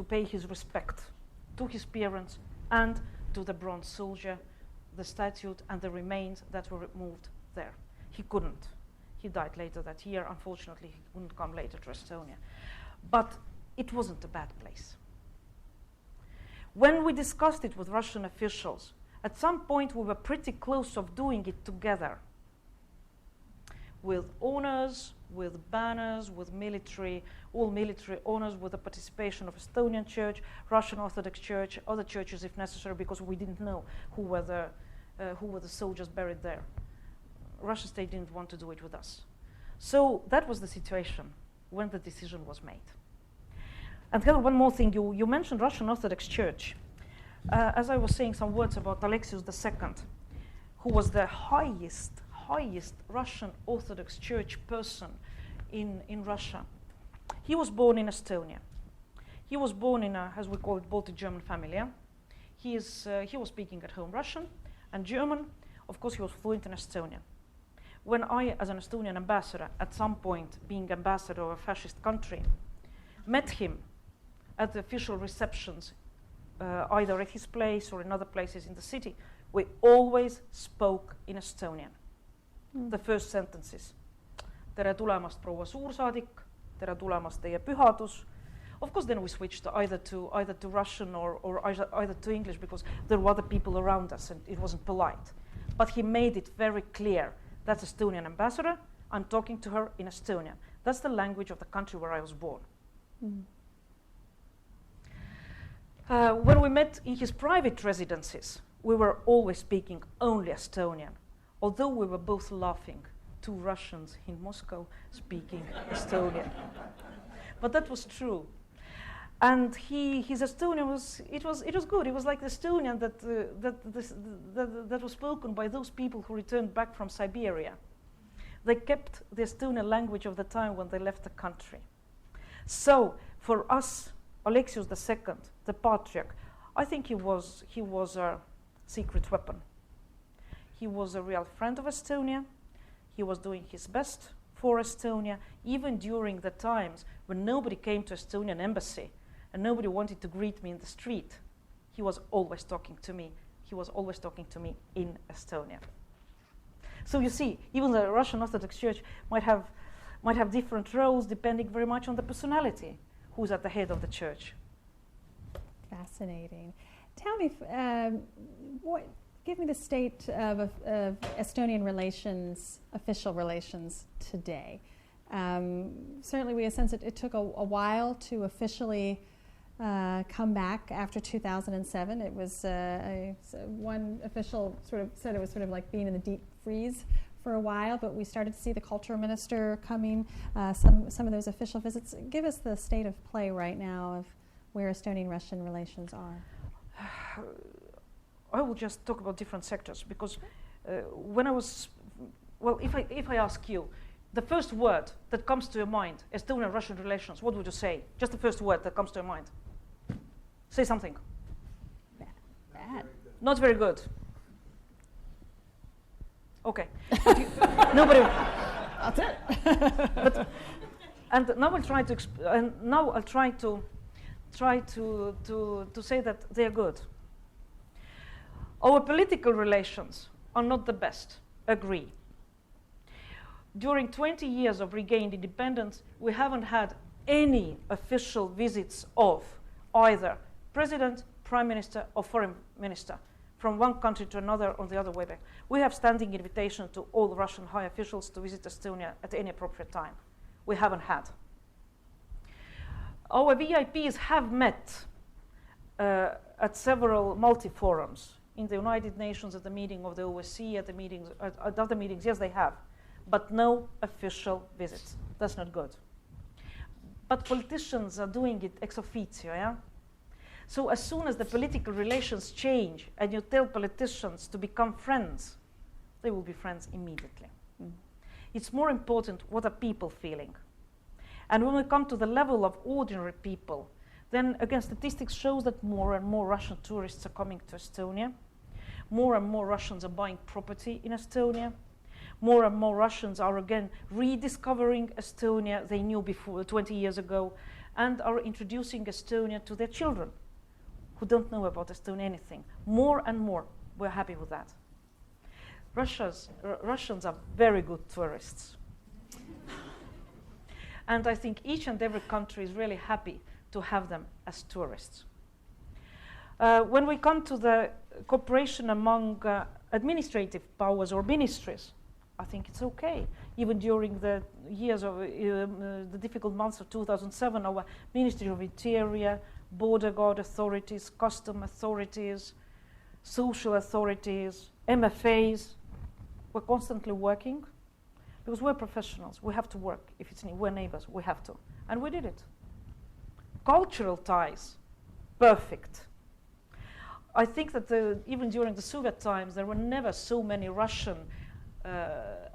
pay his respect to his parents and to the bronze soldier, the statue and the remains that were removed there. He couldn't. He died later that year. Unfortunately, he couldn't come later to Estonia. But it wasn't a bad place. When we discussed it with Russian officials, at some point we were pretty close of doing it together, with honors, with banners, with all military honors, with the participation of Estonian Church, Russian Orthodox Church, other churches if necessary, because we didn't know who were the soldiers buried there. Russian state didn't want to do it with us. So that was the situation when the decision was made. And Heather, one more thing, you mentioned Russian Orthodox Church. As I was saying some words about Alexius II, who was the highest Russian Orthodox Church person in Russia. He was born in Estonia. He was born in a, as we call it, Baltic German family. Yeah? He was speaking at home Russian and German. Of course, he was fluent in Estonian. When I, as an Estonian ambassador, at some point being ambassador of a fascist country, met him at the official receptions, either at his place or in other places in the city, we always spoke in Estonian. The first sentences. Tere tulemast, proua suursaadik. Tere tulemast, teie pühadus. Of course, then we switched either to Russian or either to English, because there were other people around us and it wasn't polite. But he made it very clear. That's Estonian ambassador. I'm talking to her in Estonian. That's the language of the country where I was born. When we met in his private residences, we were always speaking only Estonian, although we were both laughing, two Russians in Moscow speaking Estonian. But that was true. And his Estonian was good. It was like the Estonian that was spoken by those people who returned back from Siberia. They kept the Estonian language of the time when they left the country. So for us, Alexius II, the Patriarch, I think he was a secret weapon. He was a real friend of Estonia. He was doing his best for Estonia, even during the times when nobody came to Estonian embassy and nobody wanted to greet me in the street. He was always talking to me. He was always talking to me in Estonia. So you see, even the Russian Orthodox Church might have different roles depending very much on the personality who's at the head of the church. Fascinating. Tell me, give me the state of Estonian relations, official relations today. Certainly we sense it took a while to officially come back after 2007. It was one official sort of said it was sort of like being in the deep freeze for a while, but we started to see the culture minister coming, some of those official visits. Give us the state of play right now of where Estonian-Russian relations are. I will just talk about different sectors, because when I was, well, if I ask you, the first word that comes to your mind, Estonian-Russian relations, what would you say? Just the first word that comes to your mind. Say something. Bad. Not very good. Okay. Nobody. That's it. And now I'll try to say that they are good. Our political relations are not the best, agree. During 20 years of regained independence, we haven't had any official visits of either President, prime minister or foreign minister from one country to another or the other way back. We have standing invitation to all Russian high officials to visit Estonia at any appropriate time. We haven't had. Our VIPs have met at several multi-forums, in the United Nations, at the meeting of the OSCE, at the meetings, at other meetings. Yes, they have, but no official visits. That's not good. But politicians are doing it ex officio, yeah? So as soon as the political relations change and you tell politicians to become friends, they will be friends immediately. It's more important what are people feeling. And when we come to the level of ordinary people, then again, statistics shows that more and more Russian tourists are coming to Estonia. More and more Russians are buying property in Estonia. More and more Russians are again rediscovering Estonia they knew before 20 years ago, and are introducing Estonia to their children who don't know about Estonia anything. More and more, we're happy with that. Russians are very good tourists. And I think each and every country is really happy to have them as tourists. When we come to the cooperation among administrative powers or ministries, I think it's okay. Even during the years of the difficult months of 2007, our Ministry of Interior, Border Guard authorities, custom authorities, social authorities, MFAs, were constantly working because we're professionals. We have to work. If it's we're neighbors, we have to. And we did it. Cultural ties, perfect. I think that even during the Soviet times, there were never so many Russian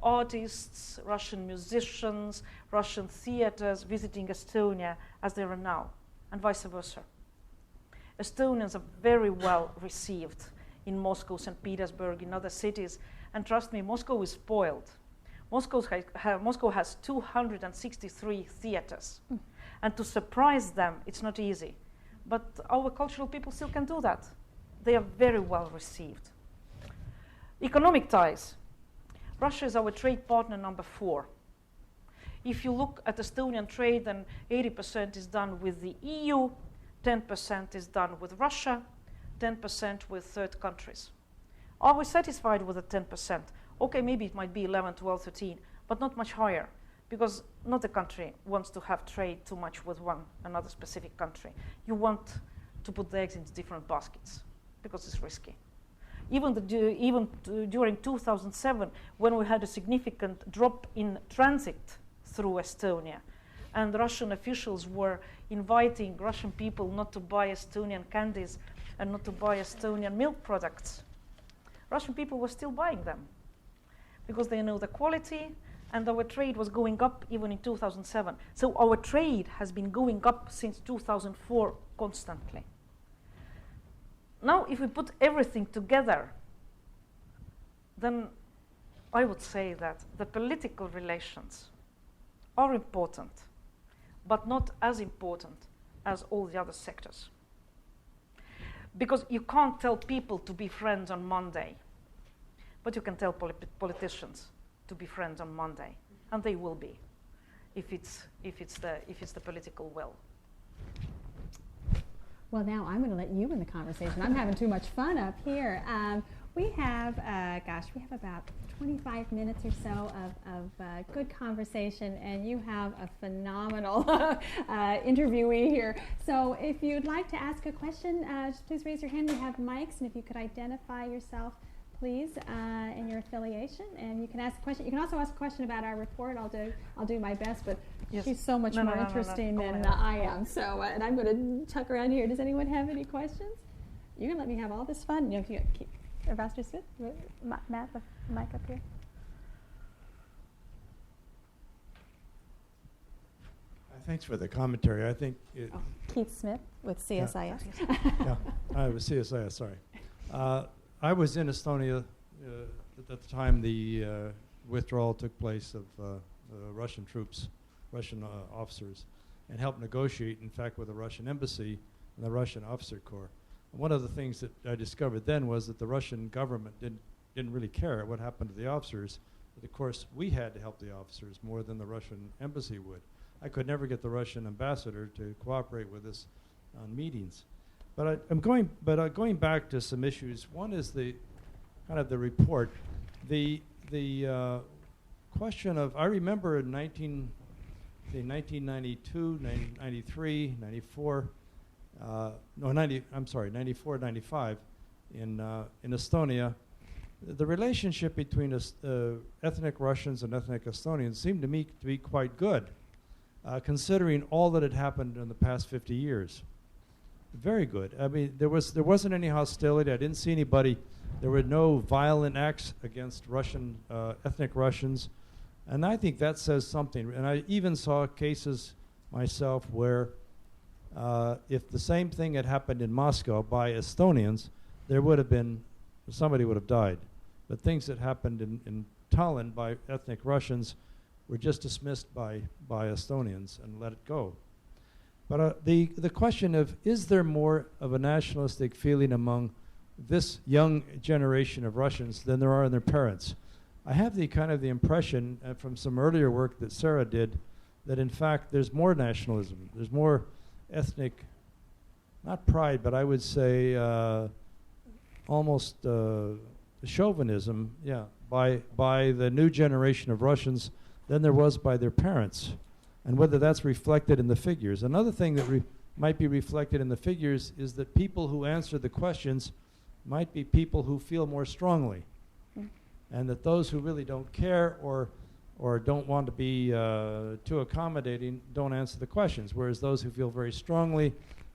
artists, Russian musicians, Russian theaters visiting Estonia as there are now, and vice versa. Estonians are very well received in Moscow, St. Petersburg, in other cities, and trust me, Moscow is spoiled. Moscow has 263 theaters, and to surprise them, it's not easy. But our cultural people still can do that. They are very well received. Economic ties. Russia is our trade partner number 4. If you look at Estonian trade, then 80% is done with the EU, 10% is done with Russia, 10% with third countries. Are we satisfied with the 10%? Okay, maybe it might be 11, 12, 13, but not much higher, because not a country wants to have trade too much with another specific country. You want to put the eggs into different baskets, because it's risky. Even during 2007, when we had a significant drop in transit through Estonia, and Russian officials were inviting Russian people not to buy Estonian candies and not to buy Estonian milk products, Russian people were still buying them because they know the quality, and our trade was going up even in 2007. So our trade has been going up since 2004 constantly. Now, if we put everything together, then I would say that the political relations are important, but not as important as all the other sectors. Because you can't tell people to be friends on Monday, but you can tell politicians to be friends on Monday, and they will be, if it's the political will. Well, now I'm going to let you in the conversation. I'm having too much fun up here. We have about 25 minutes or so of good conversation, and you have a phenomenal interviewee here. So if you'd like to ask a question, just please raise your hand. We have mics, and if you could identify yourself, please, and your affiliation, and you can ask a question. You can also ask a question about our report. I'll do my best, but yes. She's so much more interesting than I am. So, and I'm going to chuck around here. Does anyone have any questions? You can let me have all this fun. You know, if you keep, Ambassador Smith, Matt, the mic up here. Thanks for the commentary. I think Keith Smith with CSIS. Yeah, I was CSIS. Sorry. I was in Estonia at the time the withdrawal took place of Russian troops, Russian officers, and helped negotiate, in fact, with the Russian embassy and the Russian officer corps. And one of the things that I discovered then was that the Russian government didn't really care what happened to the officers, but of course we had to help the officers more than the Russian embassy would. I could never get the Russian ambassador to cooperate with us on meetings. I'm going back to some issues. One is the kind of the report, the question of, I remember in 1992, 93, 94, 94, 95 in Estonia, the relationship between ethnic Russians and ethnic Estonians seemed to me to be quite good, considering all that had happened in the past 50 years. Very good. I mean, there wasn't any hostility. I didn't see anybody. There were no violent acts against ethnic Russians, and I think that says something. And I even saw cases myself where if the same thing had happened in Moscow by Estonians, somebody would have died. But things that happened in Tallinn by ethnic Russians were just dismissed by Estonians and let it go. But the question of, is there more of a nationalistic feeling among this young generation of Russians than there are in their parents? I have the impression from some earlier work that Sarah did that in fact there's more nationalism, there's more ethnic, not pride, but I would say almost chauvinism, by the new generation of Russians than there was by their parents, and whether that's reflected in the figures. Another thing that might be reflected in the figures is that people who answer the questions might be people who feel more strongly, and that those who really don't care or don't want to be too accommodating don't answer the questions, whereas those who feel very strongly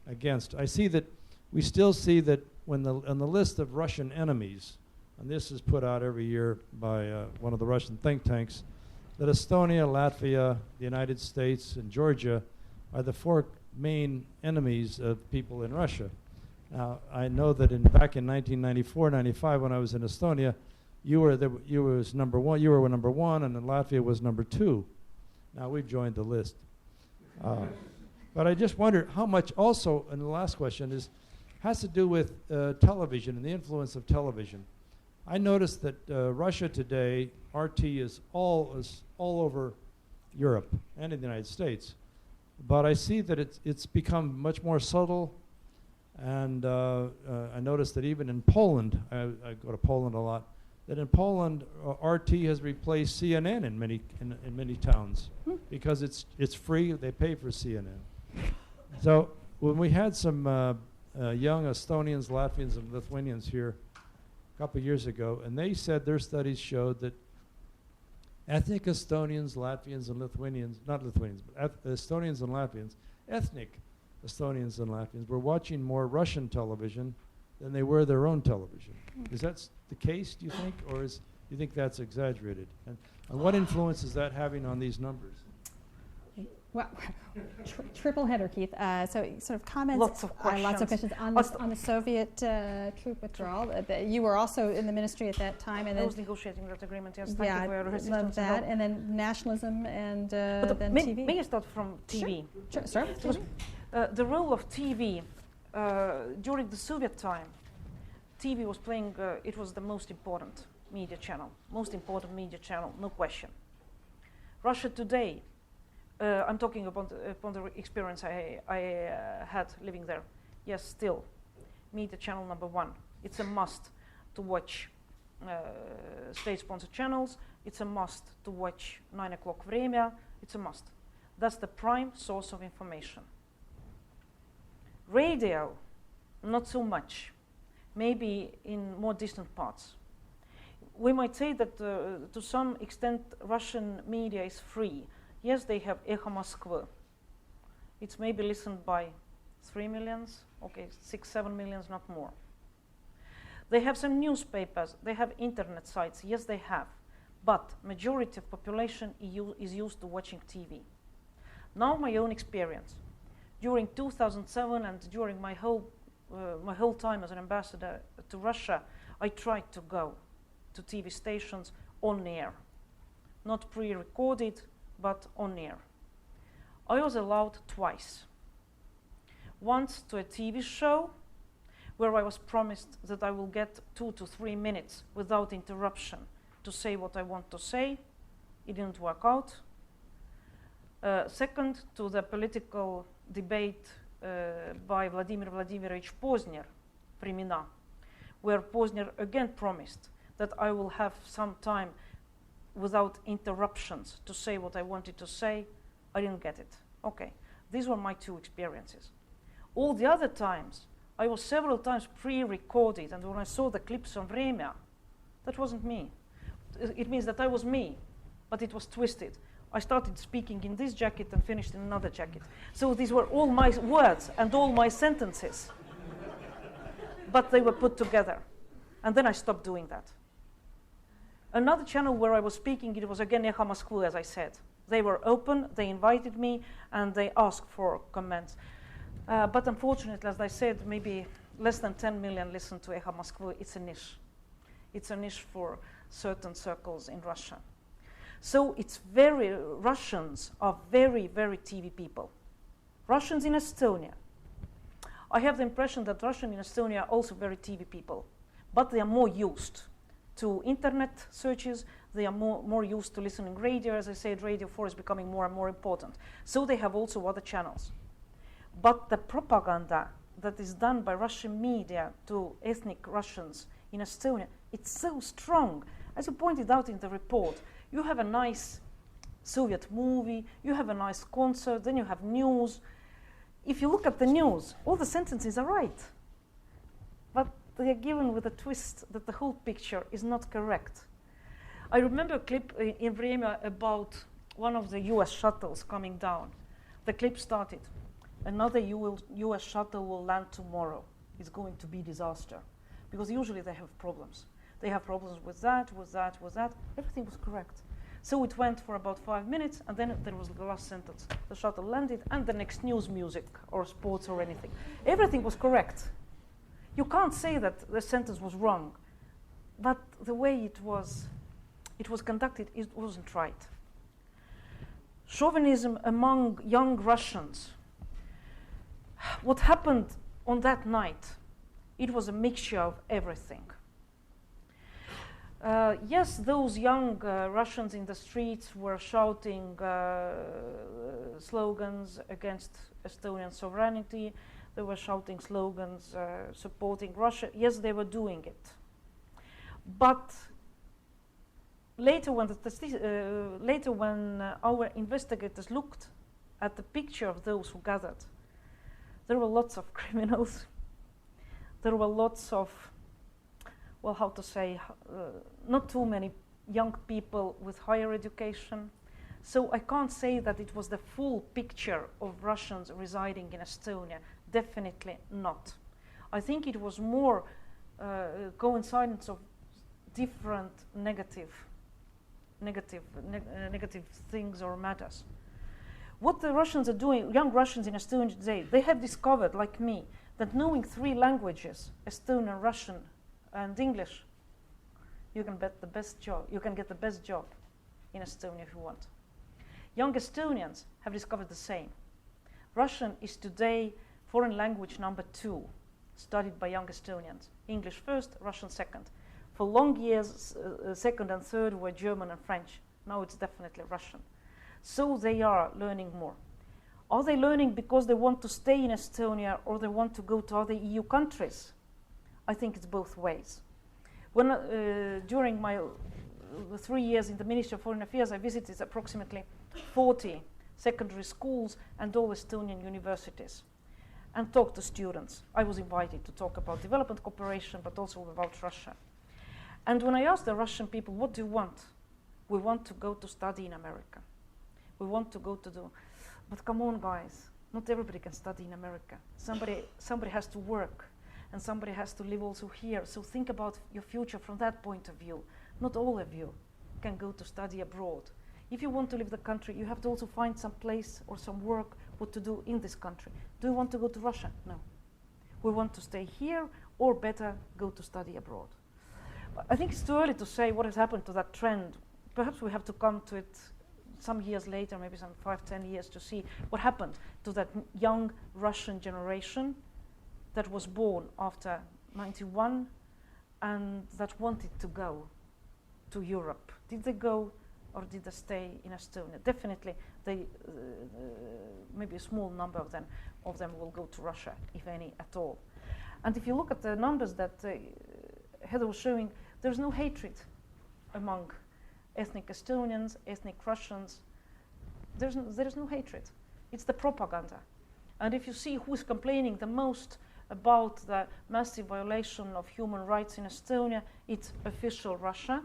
against. I see that we still see that when on the list of Russian enemies, and this is put out every year by one of the Russian think tanks, that Estonia, Latvia, the United States, and Georgia are the 4 main enemies of people in Russia. Now, I know that back in 1994-95, when I was in Estonia, you were number 1. You were number 1, and then Latvia was number 2. Now we've joined the list. But I just wonder how much also, and the last question has to do with television and the influence of television. I noticed that Russia today, RT is all over Europe and in the United States, but I see that it's become much more subtle, and I noticed that even in Poland, I go to Poland a lot, that in Poland RT has replaced CNN in many towns because it's free. They pay for CNN. So when we had some young Estonians, Latvians, and Lithuanians here a couple of years ago, and they said their studies showed that ethnic Estonians, Latvians, and Lithuanians, not Lithuanians, but Estonians and Latvians, ethnic Estonians and Latvians were watching more Russian television than they were their own television. Is that the case, do you think, or do you think that's exaggerated? And what influence is that having on these numbers? Well, triple header, Keith. So sort of comments. Lots of questions. on the Soviet troop withdrawal. You were also in the ministry at that time, and I was negotiating that agreement. Yes, thank you for your love assistance. that. And then nationalism, and then TV. May I start from TV? Sure. The role of TV during the Soviet time, TV was playing. It was the most important media channel. No question. Russia today. I'm talking upon the experience I had living there. Yes, still, media channel number 1. It's a must to watch state-sponsored channels. It's a must to watch 9 o'clock Vremya. It's a must. That's the prime source of information. Radio, not so much. Maybe in more distant parts. We might say that to some extent Russian media is free. Yes, they have Echo Moskva. It's maybe listened by 3 millions, 6-7 millions, not more. They have some newspapers, they have internet sites, yes they have, but majority of population is used to watching TV. Now my own experience. During 2007 and during my whole time as an ambassador to Russia, I tried to go to TV stations on air, not pre-recorded, but on air. I was allowed twice. Once to a TV show where I was promised that I will get 2 to 3 minutes without interruption to say what I want to say. It didn't work out. Second, to the political debate by Vladimir Vladimirovich Pozner, Времена, where Pozner again promised that I will have some time without interruptions to say what I wanted to say. I didn't get it. Okay, these were my two experiences. All the other times, I was several times pre-recorded, and when I saw the clips on Vremya, that wasn't me. It means that I was me, but it was twisted. I started speaking in this jacket and finished in another jacket. So these were all my words and all my sentences, but they were put together. And then I stopped doing that. Another channel where I was speaking, it was again Echo Moskva, as I said. They were open, they invited me, and they asked for comments. But unfortunately, as I said, maybe less than 10 million listen to Echo Moskva. It's a niche. It's a niche for certain circles in Russia. So Russians are very, very TV people. Russians in Estonia. I have the impression that Russians in Estonia are also very TV people, but they are more used to internet searches. They are more used to listening radio. As I said, Radio 4 is becoming more and more important. So they have also other channels. But the propaganda that is done by Russian media to ethnic Russians in Estonia, it's so strong. As you pointed out in the report, you have a nice Soviet movie, you have a nice concert, then you have news. If you look at the news, all the sentences are right. But they are given with a twist that the whole picture is not correct. I remember a clip in Vremya about one of the US shuttles coming down. The clip started, another US shuttle will land tomorrow. It's going to be disaster. Because usually they have problems. They have problems with that, with that, with that. Everything was correct. So it went for about 5 minutes, and then there was the last sentence. The shuttle landed, and the next news, music, or sports, or anything. Everything was correct. You can't say that the sentence was wrong, but the way it was conducted, it wasn't right. Chauvinism among young Russians. What happened on that night, it was a mixture of everything. Yes, those young Russians in the streets were shouting slogans against Estonian sovereignty. They were shouting slogans supporting Russia. Yes, they were doing it. But later, when our investigators looked at the picture of those who gathered, there were lots of criminals. There were lots of, well, how to say, not too many young people with higher education. So I can't say that it was the full picture of Russians residing in Estonia. Definitely not. I think it was more coincidence of different negative things or matters. What the Russians are doing, young Russians in Estonia today, they have discovered, like me, that knowing 3 languages, Estonian, Russian, and English, you can get the best job. You can get the best job in Estonia if you want. Young Estonians have discovered the same. Russian is today foreign language number 2, studied by young Estonians. English first, Russian second. For long years, second and third were German and French. Now it's definitely Russian. So they are learning more. Are they learning because they want to stay in Estonia or they want to go to other EU countries? I think it's both ways. When during my 3 years in the Ministry of Foreign Affairs, I visited approximately 40 secondary schools and all Estonian universities and talked to students. I was invited to talk about development cooperation, but also about Russia. And when I asked the Russian people, what do you want? We want to go to study in America. We want to go to do, but come on, guys, not everybody can study in America. Somebody has to work, and somebody has to live also here. So think about your future from that point of view. Not all of you can go to study abroad. If you want to leave the country, you have to also find some place or some work, what to do in this country. Do you want to go to Russia? No. We want to stay here, or better, go to study abroad. I think it's too early to say what has happened to that trend. Perhaps we have to come to it some years later, maybe some 5-10 years, to see what happened to that young Russian generation that was born after 91 and that wanted to go to Europe. Did they go or did they stay in Estonia? Definitely, they maybe a small number of them will go to Russia, if any at all. And if you look at the numbers that Heather was showing, there's no hatred among ethnic Estonians, ethnic Russians. There is no hatred. It's the propaganda. And if you see who's complaining the most about the massive violation of human rights in Estonia, it's official Russia.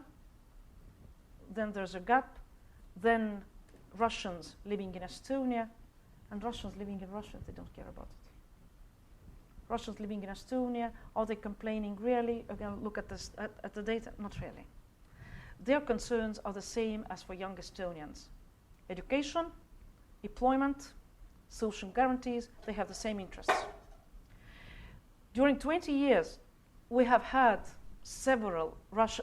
Then there's a gap. Then Russians living in Estonia, and Russians living in Russia, they don't care about it. Russians living in Estonia, are they complaining really? Again, look at this at the data, not really. Their concerns are the same as for young Estonians. Education, employment, social guarantees, they have the same interests. During 20 years, we have had several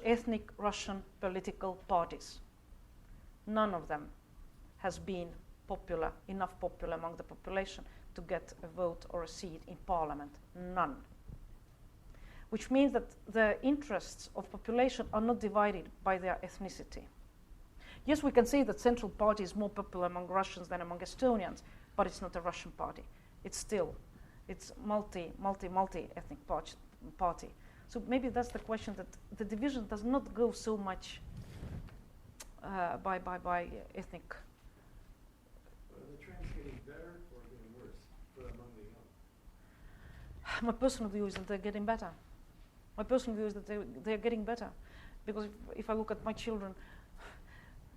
ethnic Russian political parties. None of them has been enough popular among the population to get a vote or a seat in parliament. None. Which means that the interests of population are not divided by their ethnicity. Yes, we can say that Central Party is more popular among Russians than among Estonians, but it's not a Russian party. It's multi-ethnic party. So maybe that's the question, that the division does not go so much by ethnic. Are the trends getting better or getting worse among the young? My personal view is that they're getting better. My personal view is that they're getting better. Because if I look at my children,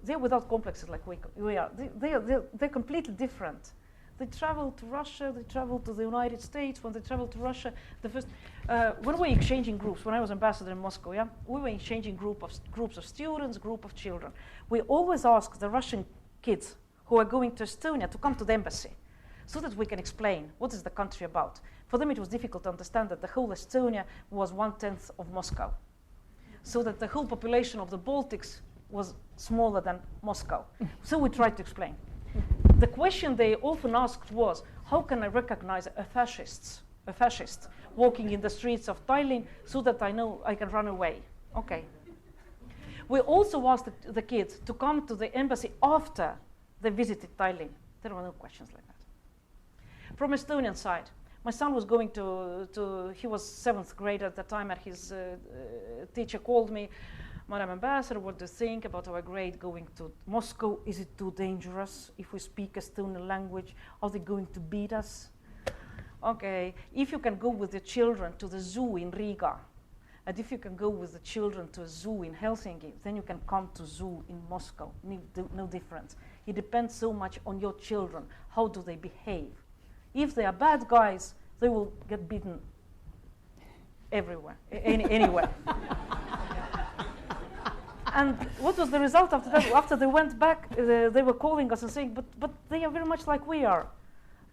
they're without complexes like we are. They're completely different. They travel to Russia, they travel to the United States. When they travel to Russia, when we were exchanging groups, when I was ambassador in Moscow, we were exchanging groups of students, group of children. We always ask the Russian kids who are going to Estonia to come to the embassy so that we can explain what is the country about. For them, it was difficult to understand that the whole Estonia was 1/10 of Moscow, so that the whole population of the Baltics was smaller than Moscow. So we tried to explain. The question they often asked was, how can I recognize a fascist walking in the streets of Tallinn so that I know I can run away? Okay. We also asked the kids to come to the embassy after they visited Tallinn. There were no questions like that. From Estonian side, my son was going he was 7th grade at the time, and his teacher called me, Madam Ambassador, what do you think about our grade going to Moscow? Is it too dangerous if we speak Estonian language? Are they going to beat us? Okay, if you can go with the children to the zoo in Riga, and if you can go with the children to a zoo in Helsinki, then you can come to zoo in Moscow. No difference. It depends so much on your children. How do they behave? If they are bad guys, they will get beaten everywhere, anywhere. And what was the result after that? After they went back, they were calling us and saying, but they are very much like we are.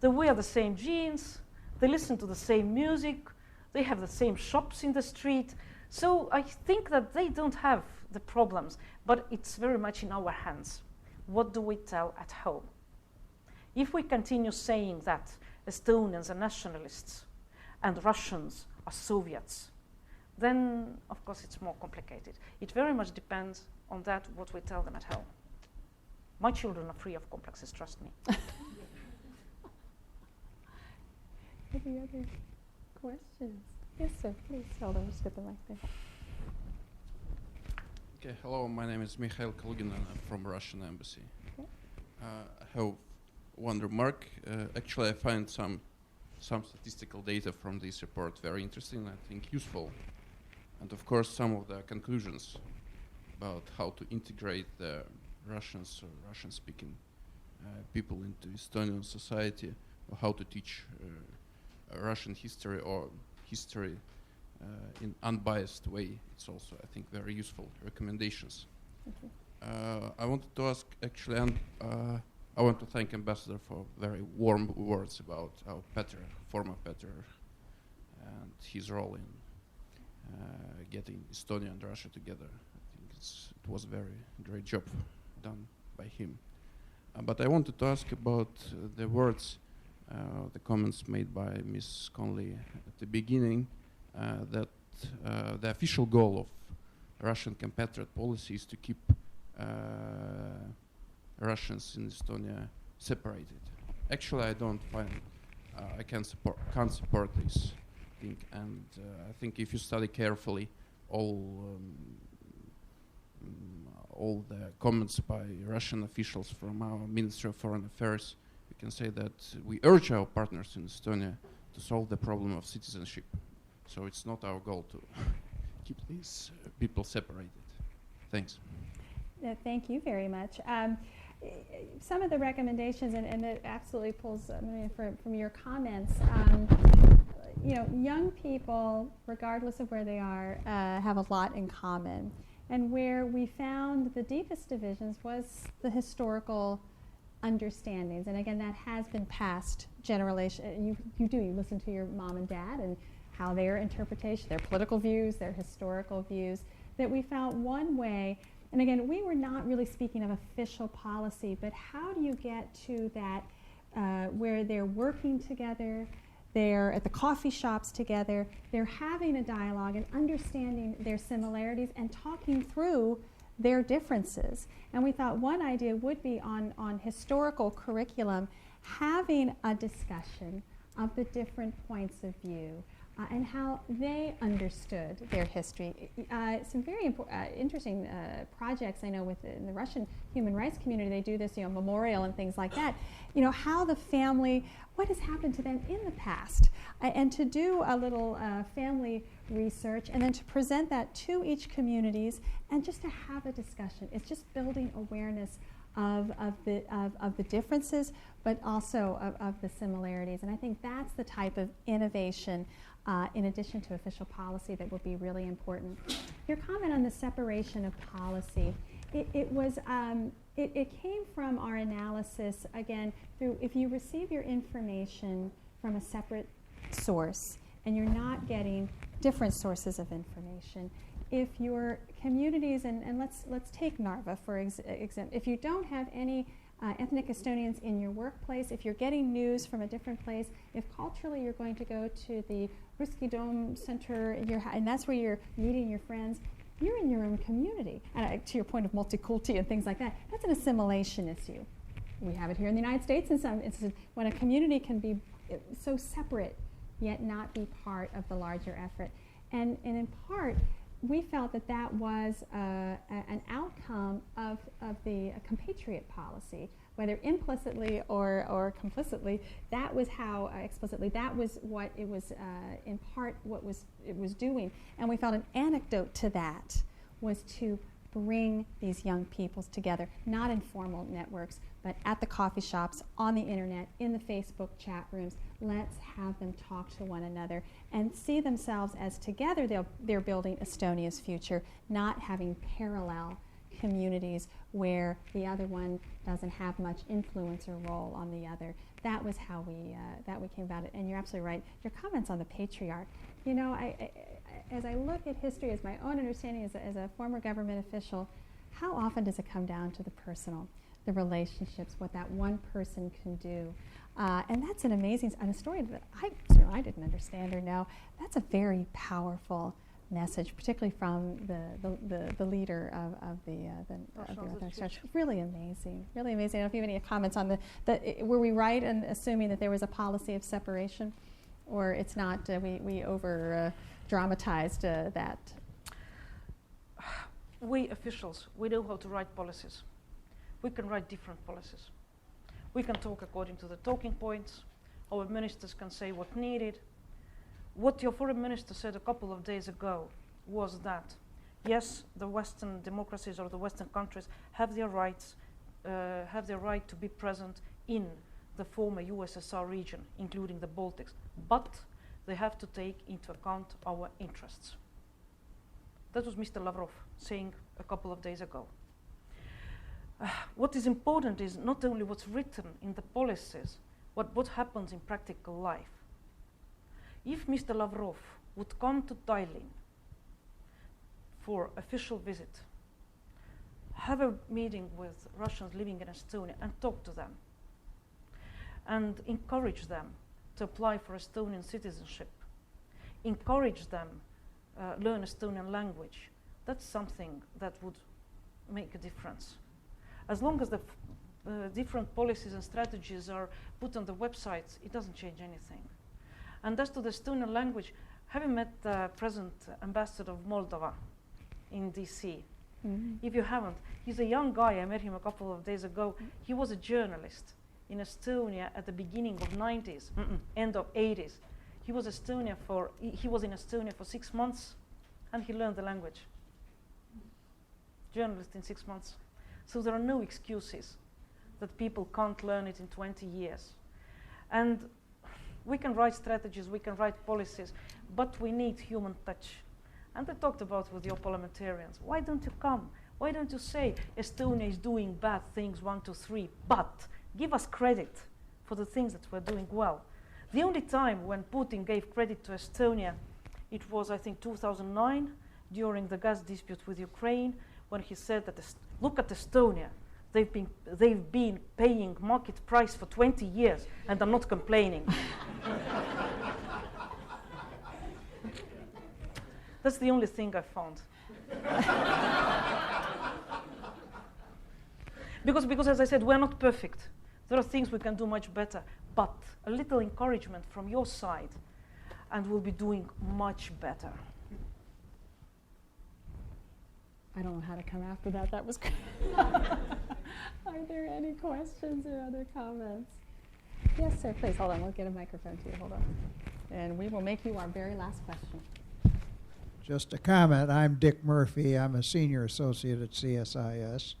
They wear the same jeans, they listen to the same music, they have the same shops in the street. So I think that they don't have the problems, but it's very much in our hands. What do we tell at home? If we continue saying that Estonians are nationalists and Russians are Soviets, then of course it's more complicated. It very much depends on that, what we tell them at home. My children are free of complexes, trust me. Any other questions? Yes, sir, please tell them, just get the mic there. Okay, hello, my name is Heather Conley and I'm from Russian Embassy. Okay. I have one remark. Actually, I find some statistical data from this report very interesting, I think useful. And of course, some of the conclusions about how to integrate the Russians or Russian-speaking people into Estonian society, or how to teach Russian history or history in unbiased way. It's also, I think, very useful recommendations. I wanted to ask, actually, and I want to thank Ambassador for very warm words about our former patriarch, and his role in getting Estonia and Russia together. I think it was a very great job done by him. But I wanted to ask about the words, the comments made by Ms. Conley at the beginning, that the official goal of Russian compatriot policy is to keep Russians in Estonia separated. Actually, I don't find I can't support this thing, and I think if you study carefully all the comments by Russian officials from our Ministry of Foreign Affairs, we can say that we urge our partners in Estonia to solve the problem of citizenship. So it's not our goal to keep these people separated. Thanks. Thank you very much. Some of the recommendations, and it absolutely pulls from your comments, young people, regardless of where they are, have a lot in common. And where we found the deepest divisions was the historical understandings. And again, that has been passed generation. You listen to your mom and dad and how their interpretation, their political views, their historical views, that we found one way. And again, we were not really speaking of official policy, but how do you get to that where they're working together, they're at the coffee shops together, they're having a dialogue and understanding their similarities and talking through their differences. And we thought one idea would be on historical curriculum, having a discussion of the different points of view and how they understood their history. Some very interesting projects I know within the Russian human rights community. They do this, memorial and things like that. How the family, what has happened to them in the past, and to do a little family research, and then to present that to each communities, and just to have a discussion. It's just building awareness of the differences, but also of the similarities. And I think that's the type of innovation, in addition to official policy, that would be really important. Your comment on the separation of policy, it came from our analysis, again, through if you receive your information from a separate source and you're not getting different sources of information, if your communities, and let's take Narva for example, if you don't have any ethnic Estonians in your workplace, if you're getting news from a different place, if culturally you're going to go to the Ruski Dom Center, and that's where you're meeting your friends, you're in your own community. And to your point of multiculti and things like that, that's an assimilation issue. We have it here in the United States in some instances, when a community can be so separate yet not be part of the larger effort. And in part, we felt that was an outcome of the Compatriot policy, whether implicitly or complicitly. That was how explicitly. That was what it was in part what it was doing. And we felt an antidote to that was to bring these young peoples together, not in formal networks, but at the coffee shops, on the internet, in the Facebook chat rooms. Let's have them talk to one another and see themselves as together they're building Estonia's future, not having parallel communities where the other one doesn't have much influence or role on the other. That was how we came about it. And you're absolutely right. Your comments on the patriarch, as I look at history, as my own understanding as a former government official, how often does it come down to the personal, the relationships, what that one person can do? And that's an amazing, and a story that I didn't understand or know. That's a very powerful message, particularly from the leader of the Orthodox Church. Really amazing, really amazing. I don't know if you have any comments on were we right in assuming that there was a policy of separation, or it's not? We over dramatized that. We officials, we know how to write policies. We can write different policies. We can talk according to the talking points. Our ministers can say what needed. What your foreign minister said a couple of days ago was that, yes, the Western democracies or the Western countries have their rights, have their right to be present in the former USSR region, including the Baltics, but they have to take into account our interests. That was Mr. Lavrov saying a couple of days ago. What is important is not only what's written in the policies, but what happens in practical life. If Mr. Lavrov would come to Tallinn for official visit, have a meeting with Russians living in Estonia and talk to them, and encourage them to apply for Estonian citizenship, encourage them learn Estonian language, that's something that would make a difference. As long as the different policies and strategies are put on the websites, it doesn't change anything. And as to the Estonian language, have you met the present ambassador of Moldova in DC? Mm-hmm. If you haven't, he's a young guy. I met him a couple of days ago. He was a journalist in Estonia at the beginning of 90s, end of 80s. He was in Estonia for 6 months, and he learned the language. Journalist in 6 months. So there are no excuses that people can't learn it in 20 years. And we can write strategies, we can write policies, but we need human touch. And I talked about with your parliamentarians. Why don't you come? Why don't you say Estonia is doing bad things, 1, 2, 3, but give us credit for the things that we're doing well. The only time when Putin gave credit to Estonia, it was, I think, 2009, during the gas dispute with Ukraine, when he said that, look at Estonia. They've been paying market price for 20 years and are not complaining. That's the only thing I found. because as I said, we're not perfect. There are things we can do much better, but a little encouragement from your side and we'll be doing much better. I don't know how to come after that. That was great. Are there any questions or other comments? Yes, sir, please. Hold on. We'll get a microphone to you. Hold on. And we will make you our very last question. Just a comment. I'm Dick Murphy. I'm a senior associate at CSIS.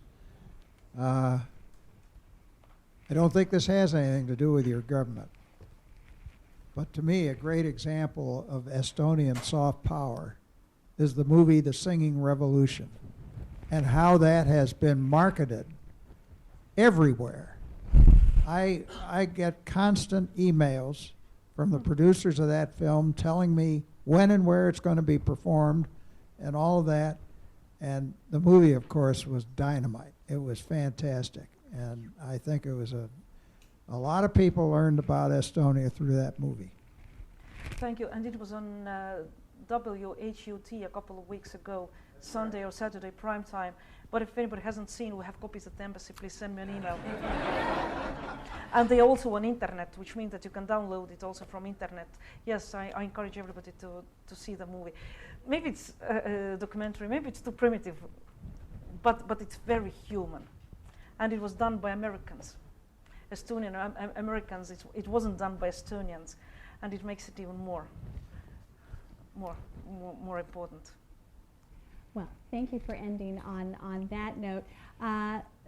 I don't think this has anything to do with your government. But to me, a great example of Estonian soft power is the movie The Singing Revolution, and how that has been marketed everywhere. I get constant emails from the producers of that film telling me when and where it's going to be performed and all of that. And the movie, of course, was dynamite. It was fantastic. And I think it was a lot of people learned about Estonia through that movie. Thank you. And it was on WHUT a couple of weeks ago, Sunday or Saturday prime time. But if anybody hasn't seen, we have copies at the embassy. Please send me an email. And they're also on internet, which means that you can download it also from internet. Yes, I encourage everybody to see the movie. Maybe it's a documentary, maybe it's too primitive, but it's very human. And it was done by Americans, Estonian Americans. It wasn't done by Estonians, and it makes it even more important. Well, thank you for ending on that note.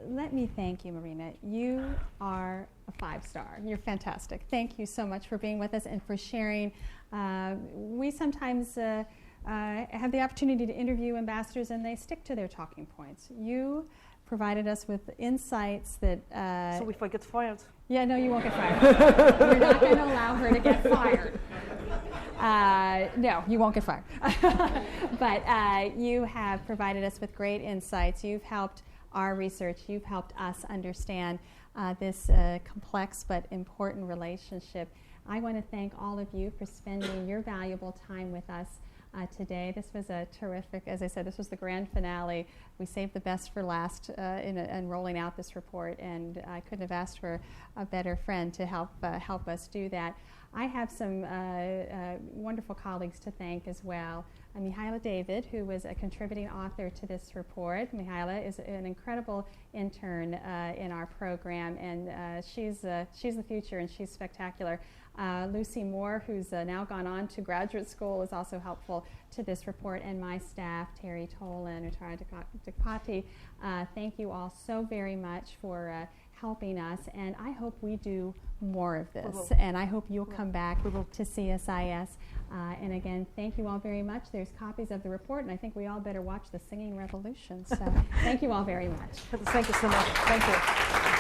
Let me thank you, Marina. You are a 5-star. You're fantastic. Thank you so much for being with us and for sharing. We sometimes have the opportunity to interview ambassadors, and they stick to their talking points. You provided us with insights that... So if I get fired? Yeah, no, you won't get fired. We're not going to allow her to get fired. No, you won't get fired. But you have provided us with great insights. You've helped our research. You've helped us understand this complex but important relationship. I want to thank all of you for spending your valuable time with us today. This was a terrific, as I said, this was the grand finale. We saved the best for last in rolling out this report, and I couldn't have asked for a better friend to help us do that. I have some wonderful colleagues to thank as well. Mihaela David, who was a contributing author to this report. Mihaela is an incredible intern in our program, and she's the future, and she's spectacular. Lucy Moore, who's now gone on to graduate school, is also helpful to this report, and my staff, Terry Tolan and Tara Dikpati. Thank you all so very much for helping us, and I hope we do more of this, and I hope you'll come back to CSIS. And again, thank you all very much. There's copies of the report, and I think we all better watch The Singing Revolution. So thank you all very much. Thank you so much. Thank you.